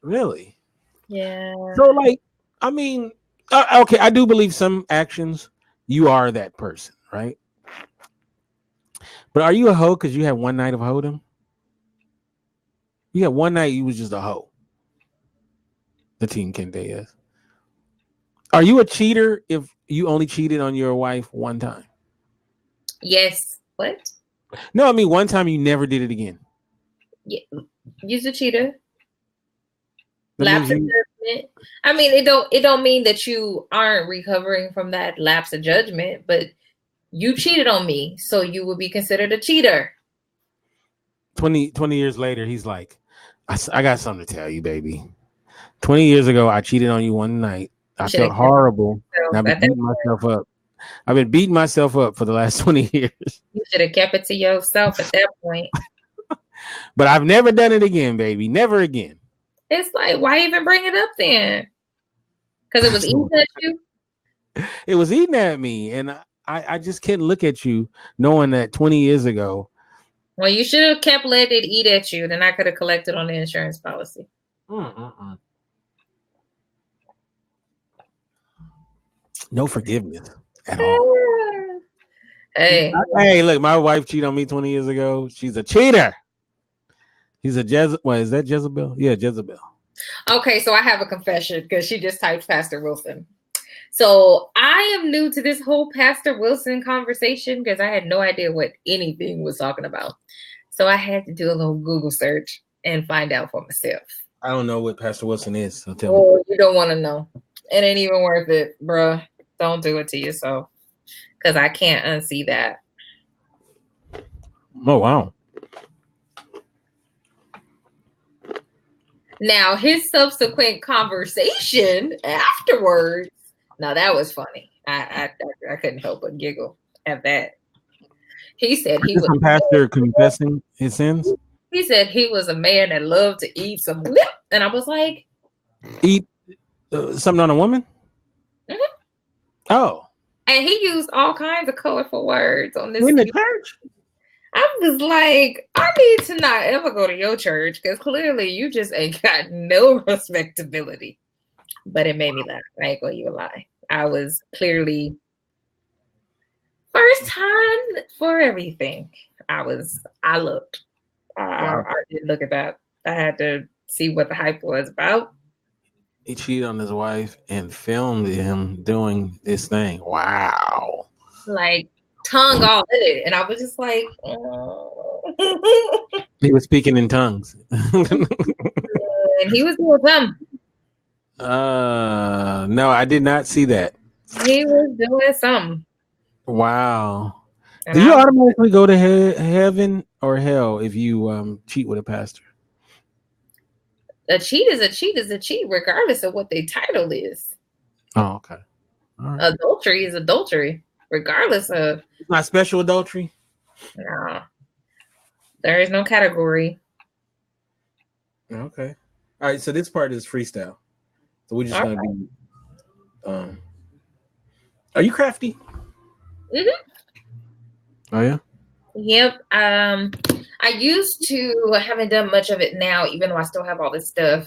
Really? Yeah. So, like, I mean, okay, I do believe some actions you are that person, right? But are you a hoe because you had one night of hoedom? You had one night you was just a hoe. The team Kente is. Are you a cheater if you only cheated on your wife one time? Yes. What? No, I mean one time you never did it again. Yeah. You're a cheater. Lapse of judgment. I mean, it don't mean that you aren't recovering from that lapse of judgment, but You cheated on me, so you would be considered a cheater. 20 years later, he's like, I got something to tell you, baby. 20 years ago, I cheated on you one night. I felt horrible. And I've been beating myself up. I've been beating myself up for the last 20 years. You should have kept it to yourself at that point. But I've never done it again, baby. Never again. It's like, why even bring it up then? Because it was eating at you? It was eating at me. And I just can't look at you knowing that 20 years ago. Well, you should have kept letting it eat at you. Then I could have collected on the insurance policy. No forgiveness at all. Hey, look, my wife cheated on me 20 years ago. She's a cheater. He's a What is that, Jezebel? Yeah, Jezebel. Okay, so I have a confession because she just typed Pastor Wilson. So I am new to this whole Pastor Wilson conversation because I had no idea what anything was talking about. So I had to do a little Google search and find out for myself. I don't know what Pastor Wilson is, so tell me. You don't want to know. It ain't even worth it, bruh. Don't do it to yourself because I can't unsee that. Oh, wow. Now, his subsequent conversation afterwards, now that was funny. I couldn't help but giggle at that. He said he was some pastor confessing his sins. He said he was a man that loved to eat some whip, and I was like, eat something on a woman. Mm-hmm. Oh, and he used all kinds of colorful words on this in the church. I was like, I need to not ever go to your church because clearly you just ain't got no respectability. But it made me laugh. I ain't gonna even lie. I was clearly first time for everything. I looked. I did look at that. I had to see what the hype was about. He cheated on his wife and filmed him doing this thing. Wow. Like tongue all in it. And I was just like, oh. He was speaking in tongues. And he was doing something. No, I did not see that. He was doing something. Wow. And do you automatically go to heaven or hell if you cheat with a pastor? A cheat is a cheat is a cheat, regardless of what their title is. Oh, okay. All right. Adultery is adultery, regardless of. It's not special adultery? No. There is no category. Okay. All right, so this part is freestyle. So we're just going to be... Are you crafty? Mm-hmm. Oh, yeah? Yep. I used to, I haven't done much of it now, even though I still have all this stuff.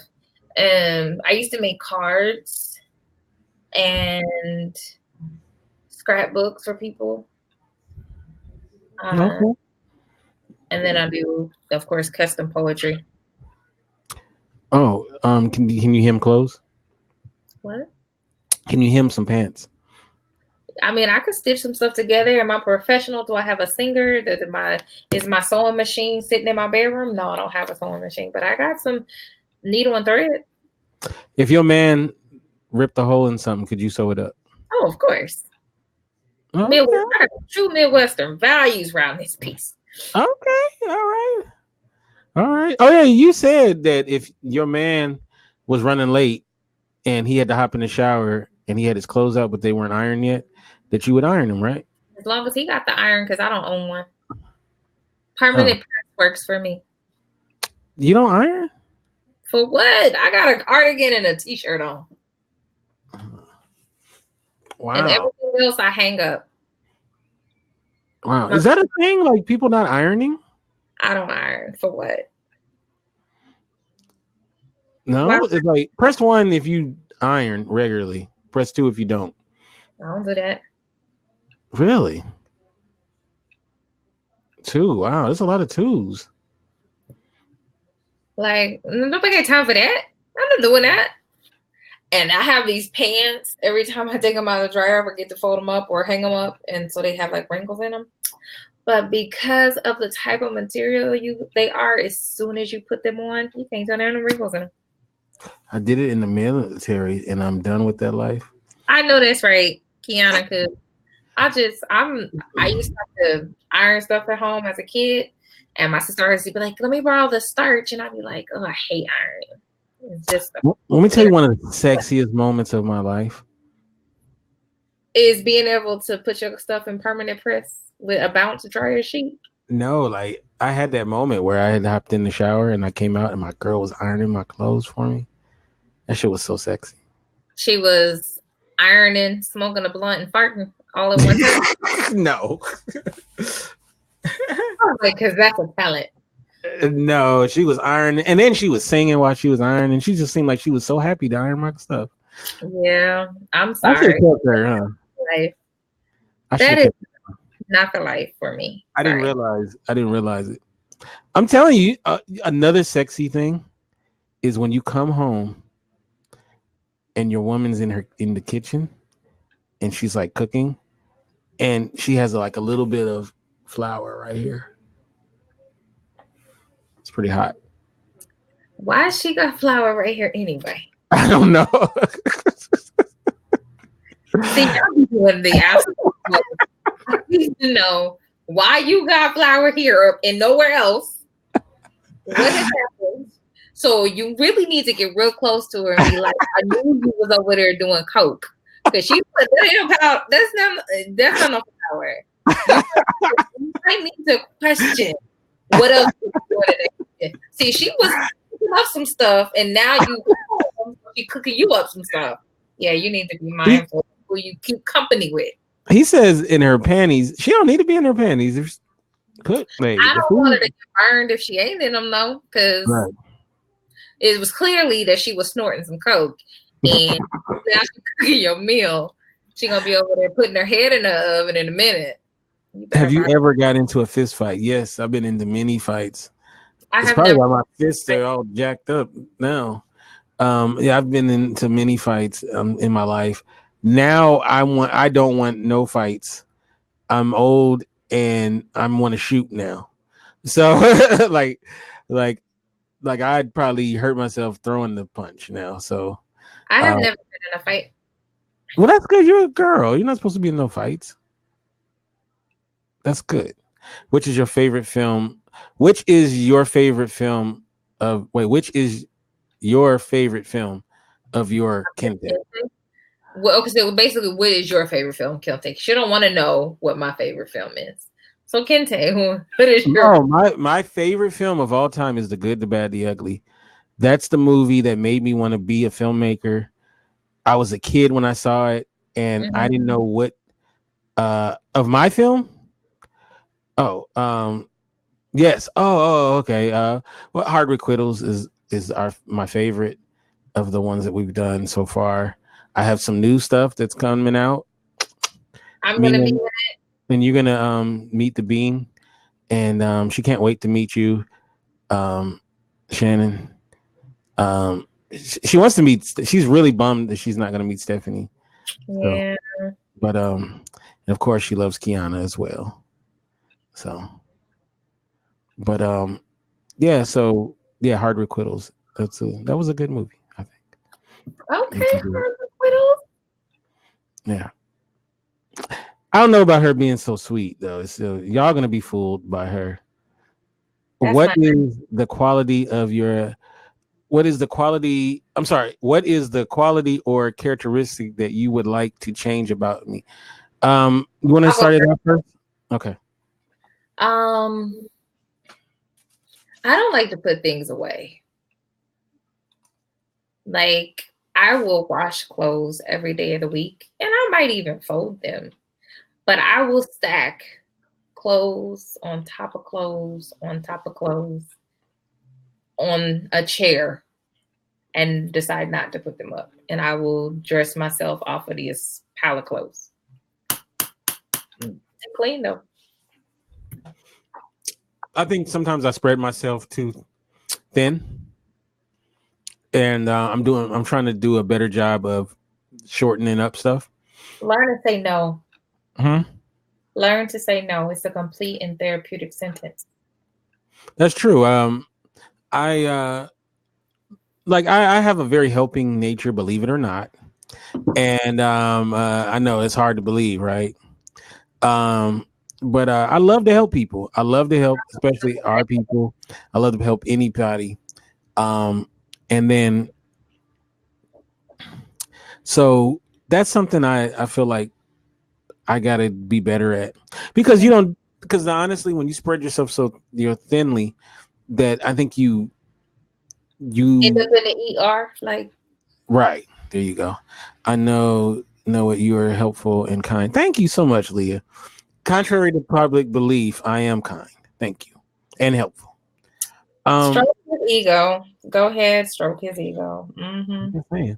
I used to make cards and scrapbooks for people. Okay. And then I do, of course, custom poetry. Oh, can you hem clothes? What? Can you hem some pants? I mean, I could stitch some stuff together. Am I professional? Do I have a singer? Is my sewing machine sitting in my bedroom? No, I don't have a sewing machine, but I got some needle and thread. If your man ripped a hole in something, could you sew it up? Oh, of course. Okay. True Midwestern values around this piece. Okay, all right. Oh yeah, you said that if your man was running late and he had to hop in the shower and he had his clothes out, but they weren't ironed yet, that you would iron them, right? As long as he got the iron, because I don't own one. Permanent press works for me. You don't iron? For what? I got a cardigan and a t-shirt on. Wow. And everything else I hang up. Wow. Is that a thing? Like people not ironing? I don't iron. For what? No, it's like press 1 if you iron regularly. Press 2 if you don't. I don't do that. Really? 2. Wow, that's a lot of 2s. Like, nobody got time for that. I'm not doing that. And I have these pants. Every time I take them out of the dryer, I forget to fold them up or hang them up. And so they have like wrinkles in them. But because of the type of material they are, as soon as you put them on, you can't tell there are no wrinkles in them. I did it in the military and I'm done with that life. I know that's right. Kiana could. I used to have to iron stuff at home as a kid, and my sister used to be like, "Let me borrow the starch," and I'd be like, "Oh, I hate ironing." It's just Let me tell you one of the sexiest moments of my life. is being able to put your stuff in permanent press with a bounce dryer sheet. No, like I had that moment where I had hopped in the shower and I came out and my girl was ironing my clothes for me. That shit was so sexy. She was ironing, smoking a blunt, and farting all at one time. No. Because that's a talent. No, she was ironing and then she was singing while she was ironing. She just seemed like she was so happy to iron my stuff. Yeah, I'm I should sorry. have kept her, huh? Life. I should That have is kept not the life for me. I didn't Sorry. realize it. I'm telling you, another sexy thing is when you come home and your woman's in the kitchen and she's like cooking and she has like a little bit of flour right here. It's pretty hot. Why she got flour right here anyway? I don't know. See, y'all be doing the absolute. I need to know why you got flour here and nowhere else. What has happened? So you really need to get real close to her and be like, "I knew you was over there doing coke," because she said that ain't about. That's not no flour. You might need to question what else you doing today. See, she was cooking up some stuff, and now she cooking you up some stuff. Yeah, you need to be mindful of who you keep company with. He says in her panties. She don't need to be in her panties. If cook, like, I don't want her to get burned if she ain't in them though, because right. it was clearly that she was snorting some coke, and now she's cooking your meal. She gonna be over there putting her head in the oven in a minute. Have you ever got into a fist fight? Yes, I've been into many fights. It's probably why my fists are all jacked up now. Yeah, I've been into many fights in my life. Now I don't want no fights. I'm old and I want to shoot now. So like I'd probably hurt myself throwing the punch now. So I have never been in a fight. Well, that's good. You're a girl. You're not supposed to be in no fights. That's good. Which is your favorite film? Which is your favorite film which is your favorite film of your Kente? Well, okay, so basically, what is your favorite film, Kente? She don't want to know what my favorite film is. So, Kente, what is your? My favorite film of all time is The Good, the Bad, the Ugly. That's the movie that made me want to be a filmmaker. I was a kid when I saw it, and I didn't know what of my film. Yes. Okay. Well, Hard Requittals is my favorite of the ones that we've done so far. I have some new stuff that's coming out. I'm gonna be in it. And you're gonna meet the Bean, and she can't wait to meet you, Shannon. She wants to meet. She's really bummed that she's not gonna meet Stephanie. Yeah. So, but and of course she loves Kiana as well. So. But yeah, so yeah, Hard Requittals. That was a good movie, I think. Okay, Hard Requittals. Yeah. I don't know about her being so sweet though. So y'all gonna be fooled by her. What is the quality or characteristic that you would like to change about me? You want to start it off first? Okay. I don't like to put things away. Like, I will wash clothes every day of the week, and I might even fold them. But I will stack clothes on top of clothes on top of clothes on a chair and decide not to put them up. And I will dress myself off of these pile of clothes. It's clean though. I think sometimes I spread myself too thin, and I'm trying to do a better job of shortening up stuff. Learn to say no. Learn to say no. It's a complete and therapeutic sentence. That's true. I have a very helping nature, believe it or not, and I know it's hard to believe, right? But I love to help people. I love to help, especially our people. I love to help anybody. And then so that's something I feel like I gotta be better at because because honestly, when you spread yourself so thinly, that I think End up you in the ER, like right there you go. I know what you are helpful and kind. Thank you so much, Leah. Contrary to public belief, I am kind. Thank you and helpful. stroke his ego. Go ahead, stroke his ego. Just saying.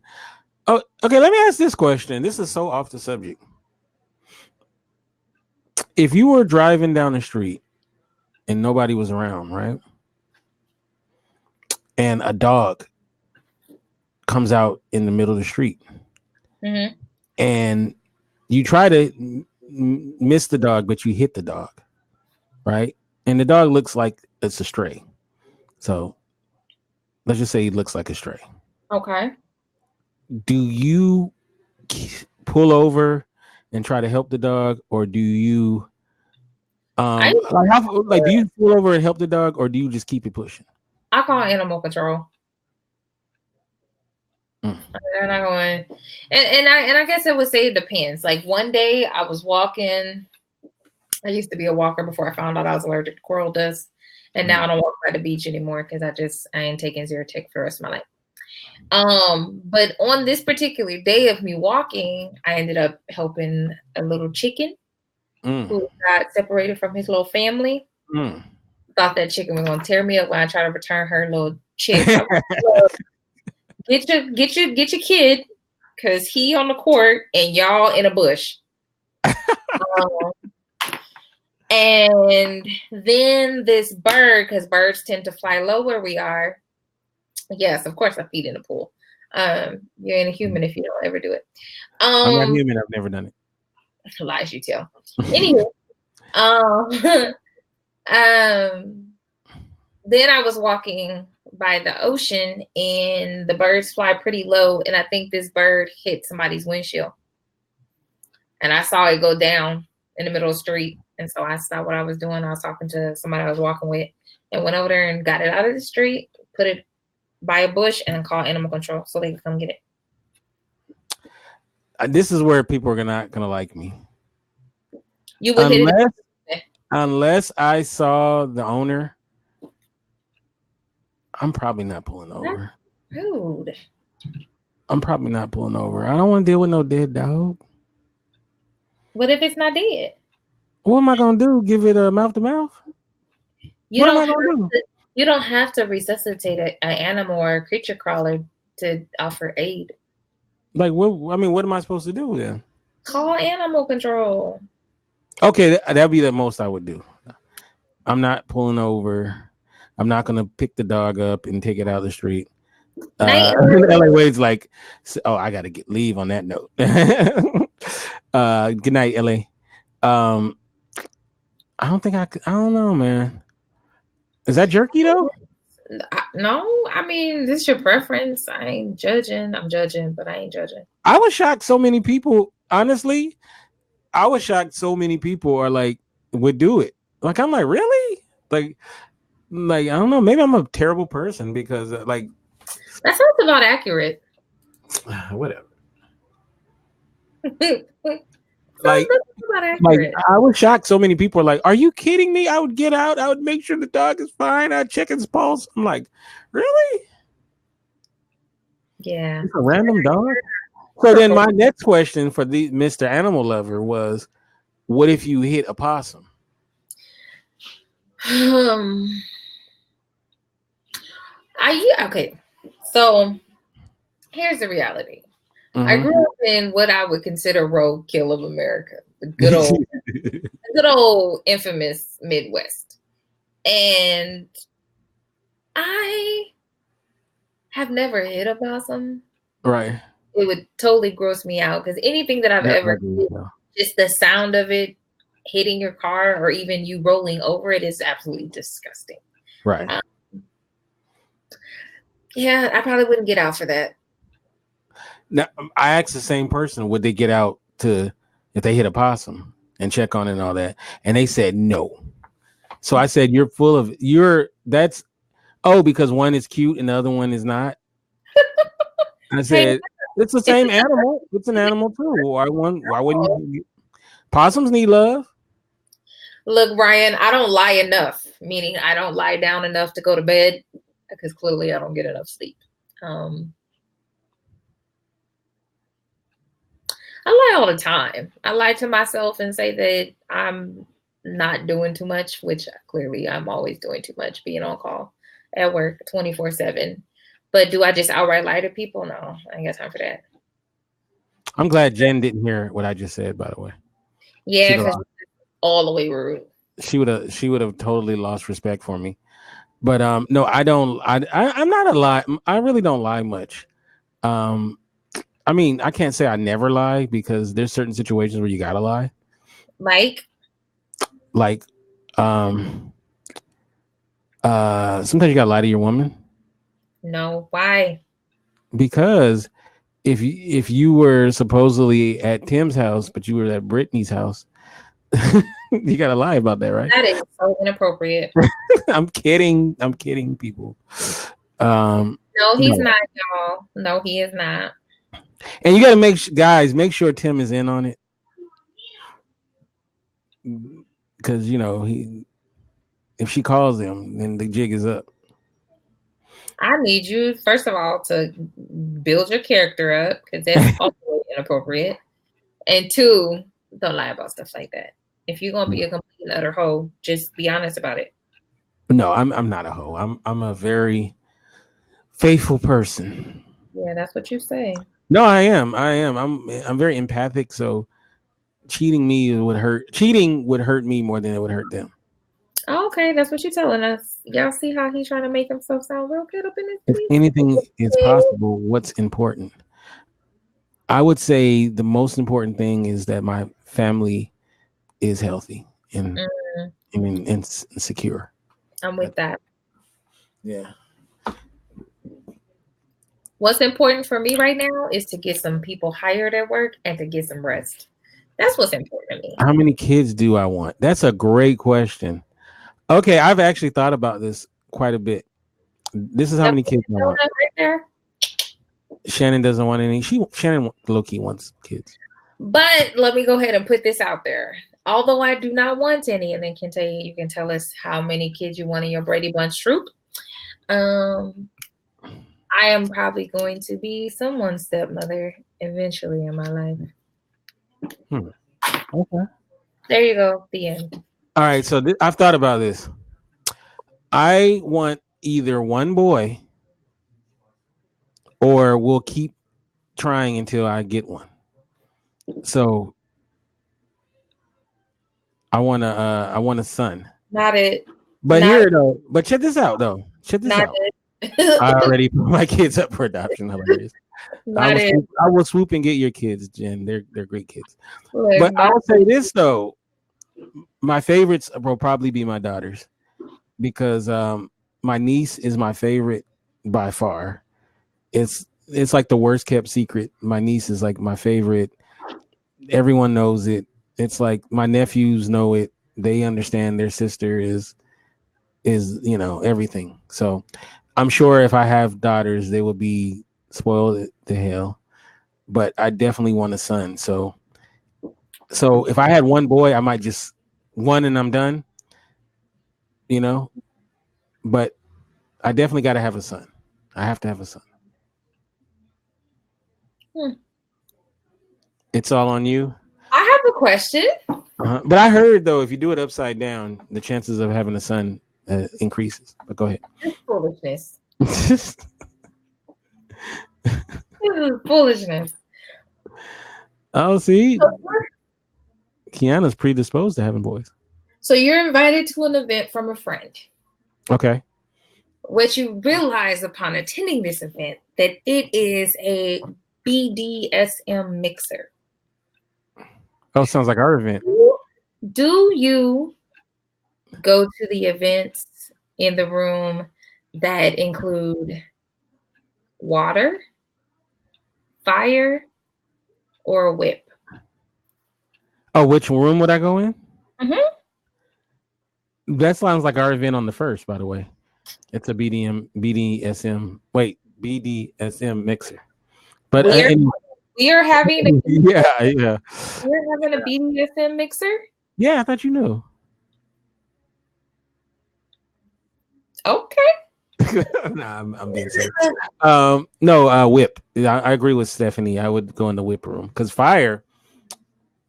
Oh, okay. Let me ask this question. This is so off the subject. If you were driving down the street and nobody was around, right? And a dog comes out in the middle of the street, and you try to miss the dog, but you hit the dog, right? And the dog looks like it's a stray. So let's just say he looks like a stray. Okay. Do you pull over and try to help the dog, or do you do you pull over and help the dog, or do you just keep it pushing? I call animal control. They're not going, and I guess I would say it depends. Like one day I was walking. I used to be a walker before I found out I was allergic to coral dust, and now I don't walk by the beach anymore because I ain't taking Zyrtec for the rest of my life. But on this particular day of me walking, I ended up helping a little chicken who got separated from his little family. Thought that chicken was gonna tear me up when I tried to return her little chick. Get your kid, because he on the court and y'all in a bush. And then this bird, because birds tend to fly low where we are. Yes, of course I feed in the pool. You ain't a human if you don't ever do it. I'm not human. I've never done it. Lies you tell. Anyway, then I was walking by the ocean and the birds fly pretty low, and I think this bird hit somebody's windshield. And I saw it go down in the middle of the street. And so I stopped what I was doing. I was talking to somebody I was walking with and went over there and got it out of the street, put it by a bush, and called animal control so they could come get it. This is where people are not gonna like me. You would hit it unless I saw the owner. I'm probably not pulling over. Rude. I'm probably not pulling over. I don't want to deal with no dead dog. What if it's not dead? What am I gonna do? Give it a mouth to mouth? You don't have to resuscitate an animal or a creature crawler to offer aid. Like what? I mean, what am I supposed to do then? Call animal control. Okay, that'd be the most I would do. I'm not pulling over. I'm not gonna pick the dog up and take it out of the street. LA Wade's like, oh, I gotta leave on that note. Good night, LA. I don't think I don't know, man. Is that jerky though? No, I mean, this is your preference. I ain't judging. I'm judging, but I ain't judging. I was shocked so many people, honestly, I was shocked so many people are like, would do it. Like, I'm like, really? Like, I don't know. Maybe I'm a terrible person because like. That sounds about accurate. Whatever. Like I was shocked. So many people are like, "Are you kidding me?" I would get out. I would make sure the dog is fine. I'd check his pulse. I'm like, really? Yeah. It's a random dog. So then, my next question for the Mr. Animal Lover was, "What if you hit a possum?" Okay. So here's the reality. I grew up in what I would consider roadkill of America, the good old infamous Midwest. And I have never hit a possum. Right. It would totally gross me out because anything that I've ever hit, just the sound of it hitting your car or even you rolling over it is absolutely disgusting. Right. Yeah, I probably wouldn't get out for that. Now, I asked the same person, would they get out if they hit a possum? and check on it and all that. And they said no. So I said, because one is cute and the other one is not. I Hey, said, it's the it's same animal. It's an animal too. Why wouldn't you? Possums need love. look, Ryan, I don't lie enough, meaning I don't lie down enough to go to bed because clearly I don't get enough sleep. I lie all the time. I lie to myself and say that I'm not doing too much, which clearly I'm always doing too much, being on call at work 24/7. But do I just outright lie to people? No, I ain't got time for that. I'm glad Jen didn't hear what I just said, by the way. Yeah, because all the way rude. She would have totally lost respect for me. But no, I don't. I'm not a lie. I really don't lie much. I mean, I can't say I never lie because there's certain situations where you gotta lie. Like, sometimes you gotta lie to your woman. No, why? Because if you were supposedly at Tim's house, but you were at Brittany's house, you gotta lie about that, right? That is so inappropriate. I'm kidding, people. No, he's not, y'all. No, he is not. And you gotta make sure Tim is in on it, because if she calls him, then the jig is up. I need you, first of all, to build your character up because that's also inappropriate. And two, don't lie about stuff like that. If you're gonna be a complete and utter hoe, just be honest about it. No, I'm not a hoe. I'm a very faithful person. Yeah, that's what you say. No, I am. I'm very empathic. So cheating would hurt me more than it would hurt them. Oh, okay, that's what you're telling us. Y'all see how he's trying to make himself sound real good up in this? If anything is possible, what's important? I would say the most important thing is that my family is healthy and and secure. I'm with that. Yeah. What's important for me right now is to get some people hired at work and to get some rest. That's what's important to me. How many kids do I want? That's a great question. Okay, I've actually thought about this quite a bit. This is how many kids I want. Right there. Shannon doesn't want any. Shannon low-key wants kids. But let me go ahead and put this out there. Although I do not want any, and then you can tell us how many kids you want in your Brady Bunch troop. I am probably going to be someone's stepmother eventually in my life. Okay. There you go. The end. All right. So I've thought about this. I want either one boy or we'll keep trying until I get one. So I want a son. Not it. But check this out though. Check this out. I already put my kids up for adoption. Hilarious. I will swoop and get your kids, Jen. They're great kids. But I will say this though. My favorites will probably be my daughters because my niece is my favorite by far. It's like the worst kept secret. My niece is like my favorite. Everyone knows it. It's like my nephews know it. They understand their sister is everything. So I'm sure if I have daughters, they will be spoiled to hell. But I definitely want a son. So if I had one boy, I might just one and I'm done. But I definitely got to have a son. I have to have a son. It's all on you. I have a question. But I heard though, if you do it upside down, the chances of having a son increases. But go ahead. It's foolishness. This is foolishness. Oh, see, Kiana's predisposed to having boys. So you're invited to an event from a friend. Okay. What you realize upon attending this event that it is a BDSM mixer. Oh, sounds like our event. Do you go to the events in the room that include water, fire, or a whip? Oh, which room would I go in? Mm-hmm. That sounds like our event on the first, by the way. It's a BDSM. Wait, BDSM mixer. But We're we are having a yeah. we're having a BDSM mixer. Yeah, I thought you knew. Okay. Nah, I'm being serious. No, whip. I agree with Stephanie. I would go in the whip room because fire,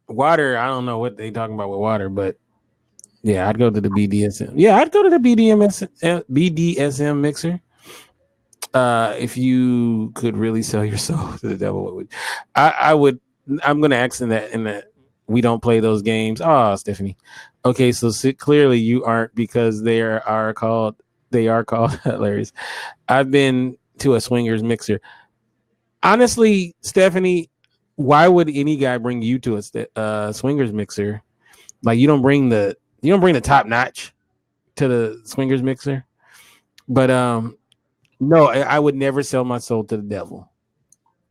water. I don't know what they talking about with water, but yeah, I'd go to the BDSM. Yeah, I'd go to the BDSM mixer. If you could really sell your soul to the devil, what would I would? I'm going to ask in that we don't play those games. Oh, Stephanie. Okay, so clearly you aren't because they are called hilarious. I've been to a swingers mixer. Honestly, Stephanie, why would any guy bring you to a swingers mixer? Like you don't bring the top notch to the swingers mixer. But no, I would never sell my soul to the devil.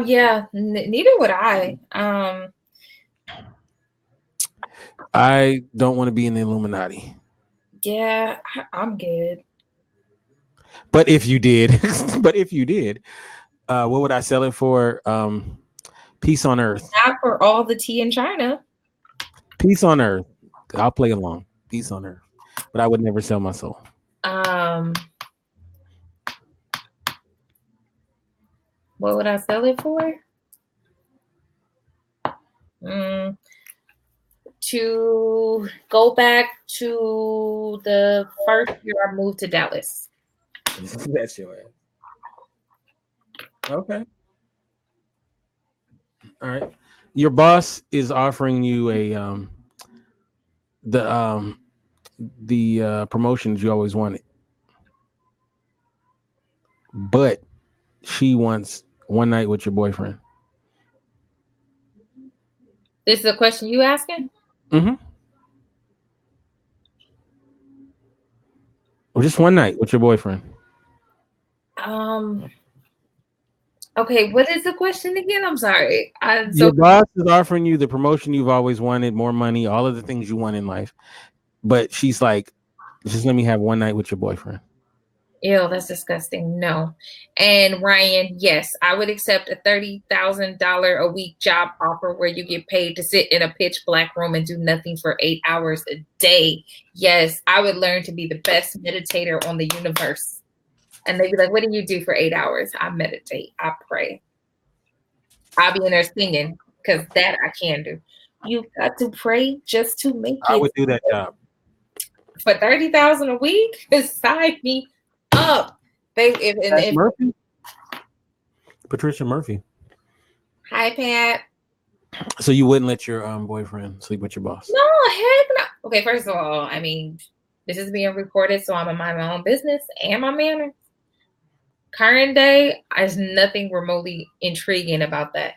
Yeah, neither would I. I don't want to be in the Illuminati. Yeah, I'm good. But if you did, what would I sell it for? Peace on earth. Not for all the tea in China. Peace on earth. I'll play along. Peace on earth. But I would never sell my soul. What would I sell it for? To go back to the first year I moved to Dallas. That's your ass. Okay. All right. Your boss is offering you the promotions you always wanted, but she wants one night with your boyfriend. This is a question you asking? Mm-hmm. Or just one night with your boyfriend. Okay, what is the question again? I'm sorry. Your boss is offering you the promotion you've always wanted, more money, all of the things you want in life. But she's like, just let me have one night with your boyfriend. Ew, that's disgusting. No. And Ryan, yes, I would accept a $30,000 a week job offer where you get paid to sit in a pitch black room and do nothing for 8 hours a day. Yes, I would learn to be the best meditator on the universe. And they'd be like, what do you do for 8 hours? I meditate. I pray. I'll be in there singing because that I can do. You got to pray just to make it. I would do that job. For $30,000 a week, sign me up. If Murphy? Patricia Murphy. Hi, Pat. So you wouldn't let your boyfriend sleep with your boss? No, heck no. Okay, first of all, I mean, this is being recorded, so I'm gonna mind my own business and my manners. Current day, there's nothing remotely intriguing about that.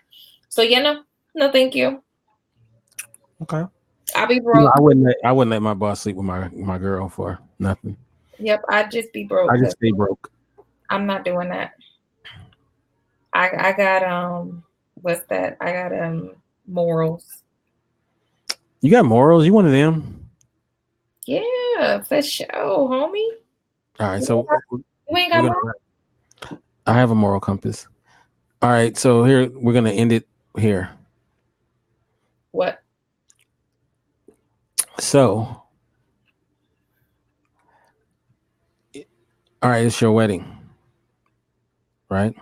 So no, thank you. Okay. I'll be broke. I wouldn't let my boss sleep with my girl for nothing. Yep, I'd just be broke. I just stay broke. I'm not doing that. I got what's that? I got morals. You got morals? You one of them? Yeah, for sure, homie. All right, so you ain't got morals? I have a moral compass. All right, so here we're gonna end it here. What? So, all right, it's your wedding, right?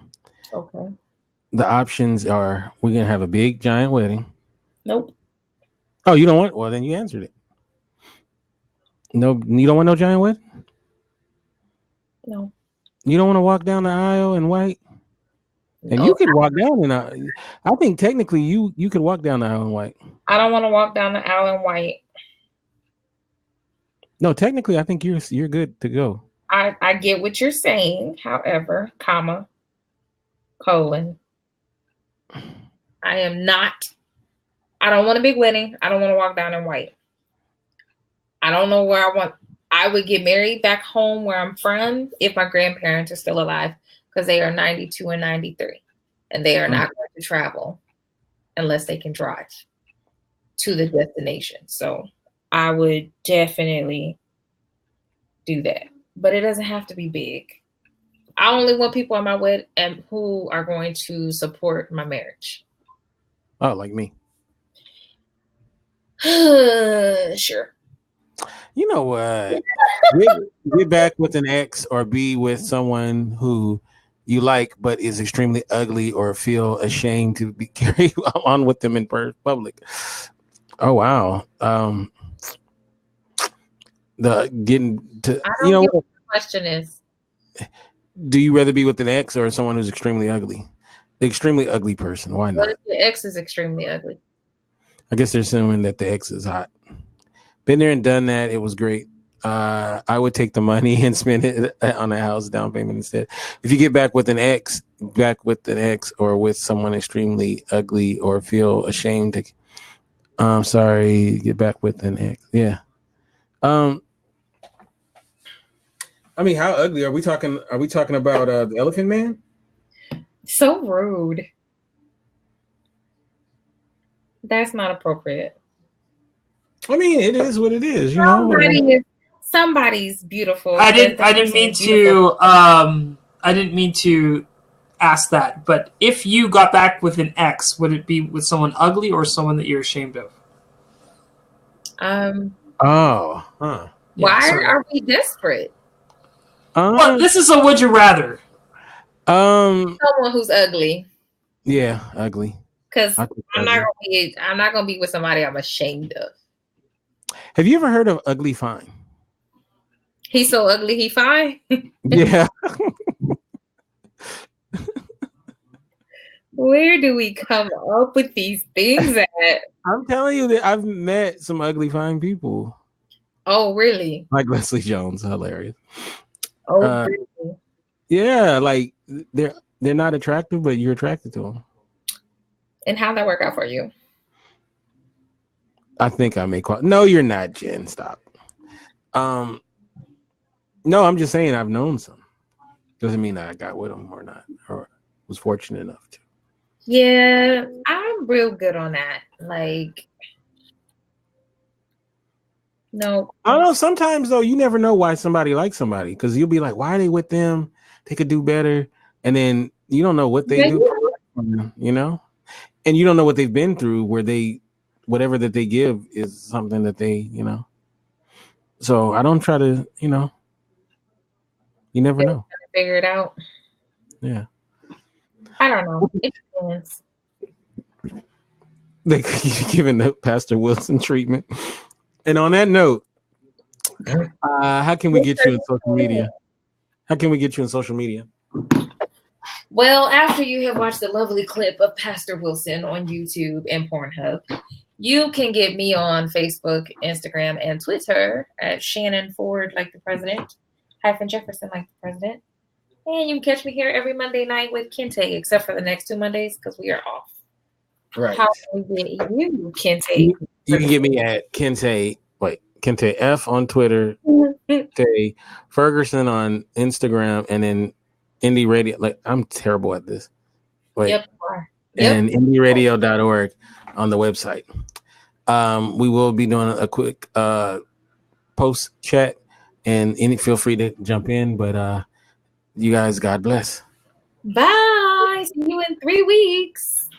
Okay. The options are we're gonna have a big giant wedding. Nope. Oh, you don't want? Well, then you answered it. No, you don't want no giant wedding? No. You don't want to walk down the aisle in white? And you could walk down in I think technically you could walk down the aisle in white. I don't want to walk down the aisle in white. No, technically I think you're good to go. I get what you're saying. However, colon. I don't want a big wedding. I don't want to walk down in white. I don't know where I would get married back home where I'm from if my grandparents are still alive because they are 92 and 93 and they are not going to travel unless they can drive. to the destination. So I would definitely do that. But it doesn't have to be big. I only want people on my wedding and who are going to support my marriage. Oh, like me. Sure. You know what? Get back with an ex or be with someone who you like but is extremely ugly or feel ashamed to be carried on with them in public. Oh wow. The getting to I don't get what the question is. Do you rather be with an ex or someone who's extremely ugly? The extremely ugly person. Why not? What if the ex is extremely ugly? I guess they're assuming that the ex is hot. Been there and done that. It was great. I would take the money and spend it on a house down payment instead. If you get back with an ex or with someone extremely ugly or feel ashamed to, I'm sorry, get back with an ex. Yeah. I mean, how ugly are we talking? Are we talking about the Elephant Man? So rude. That's not appropriate. I mean, it is what it is, you know. Somebody's beautiful. I didn't mean to ask that, but if you got back with an ex, would it be with someone ugly or someone that you're ashamed of? Why are we desperate? Well, this is a would you rather. Someone who's ugly. Yeah, ugly. Because I'm not gonna be with somebody I'm ashamed of. Have you ever heard of Ugly Fine? He's so ugly, he fine. Yeah. Where do we come up with these things at? I'm telling you that I've met some ugly fine people. Oh, really? Like Leslie Jones, hilarious. Oh, really? Yeah, like they're not attractive, but you're attracted to them. And how'd that work out for you? I think I may call. No, you're not, Jen. Stop. No, I'm just saying I've known some. Doesn't mean I got with them or not, or was fortunate enough to. Yeah, I'm real good on that. Like, no. I don't know. Sometimes though, you never know why somebody likes somebody because you'll be like, "Why are they with them? They could do better," and then you don't know what they do. You know, and you don't know what they've been through. Where whatever that they give is something that they, you know. So I don't try to, you know. You never know. Figure it out. Yeah. I don't know. It depends. They giving the Pastor Wilson treatment. And on that note, how can we get you in social media? How can we get you in social media? Well, after you have watched the lovely clip of Pastor Wilson on YouTube and Pornhub, you can get me on Facebook, Instagram, and Twitter at Shannon Ford, like the president, Jefferson, like the president. And you can catch me here every Monday night with Kente, except for the next 2 Mondays because we are off. Right. How can we get you, Kente? You can get me at Kente F on Twitter, Kente Ferguson on Instagram, and then Indie Radio. Like, I'm terrible at this. Wait. Yep, you are. And indieradio.org on the website. We will be doing a quick post chat, and feel free to jump in. But you guys, God bless. Bye. See you in 3 weeks.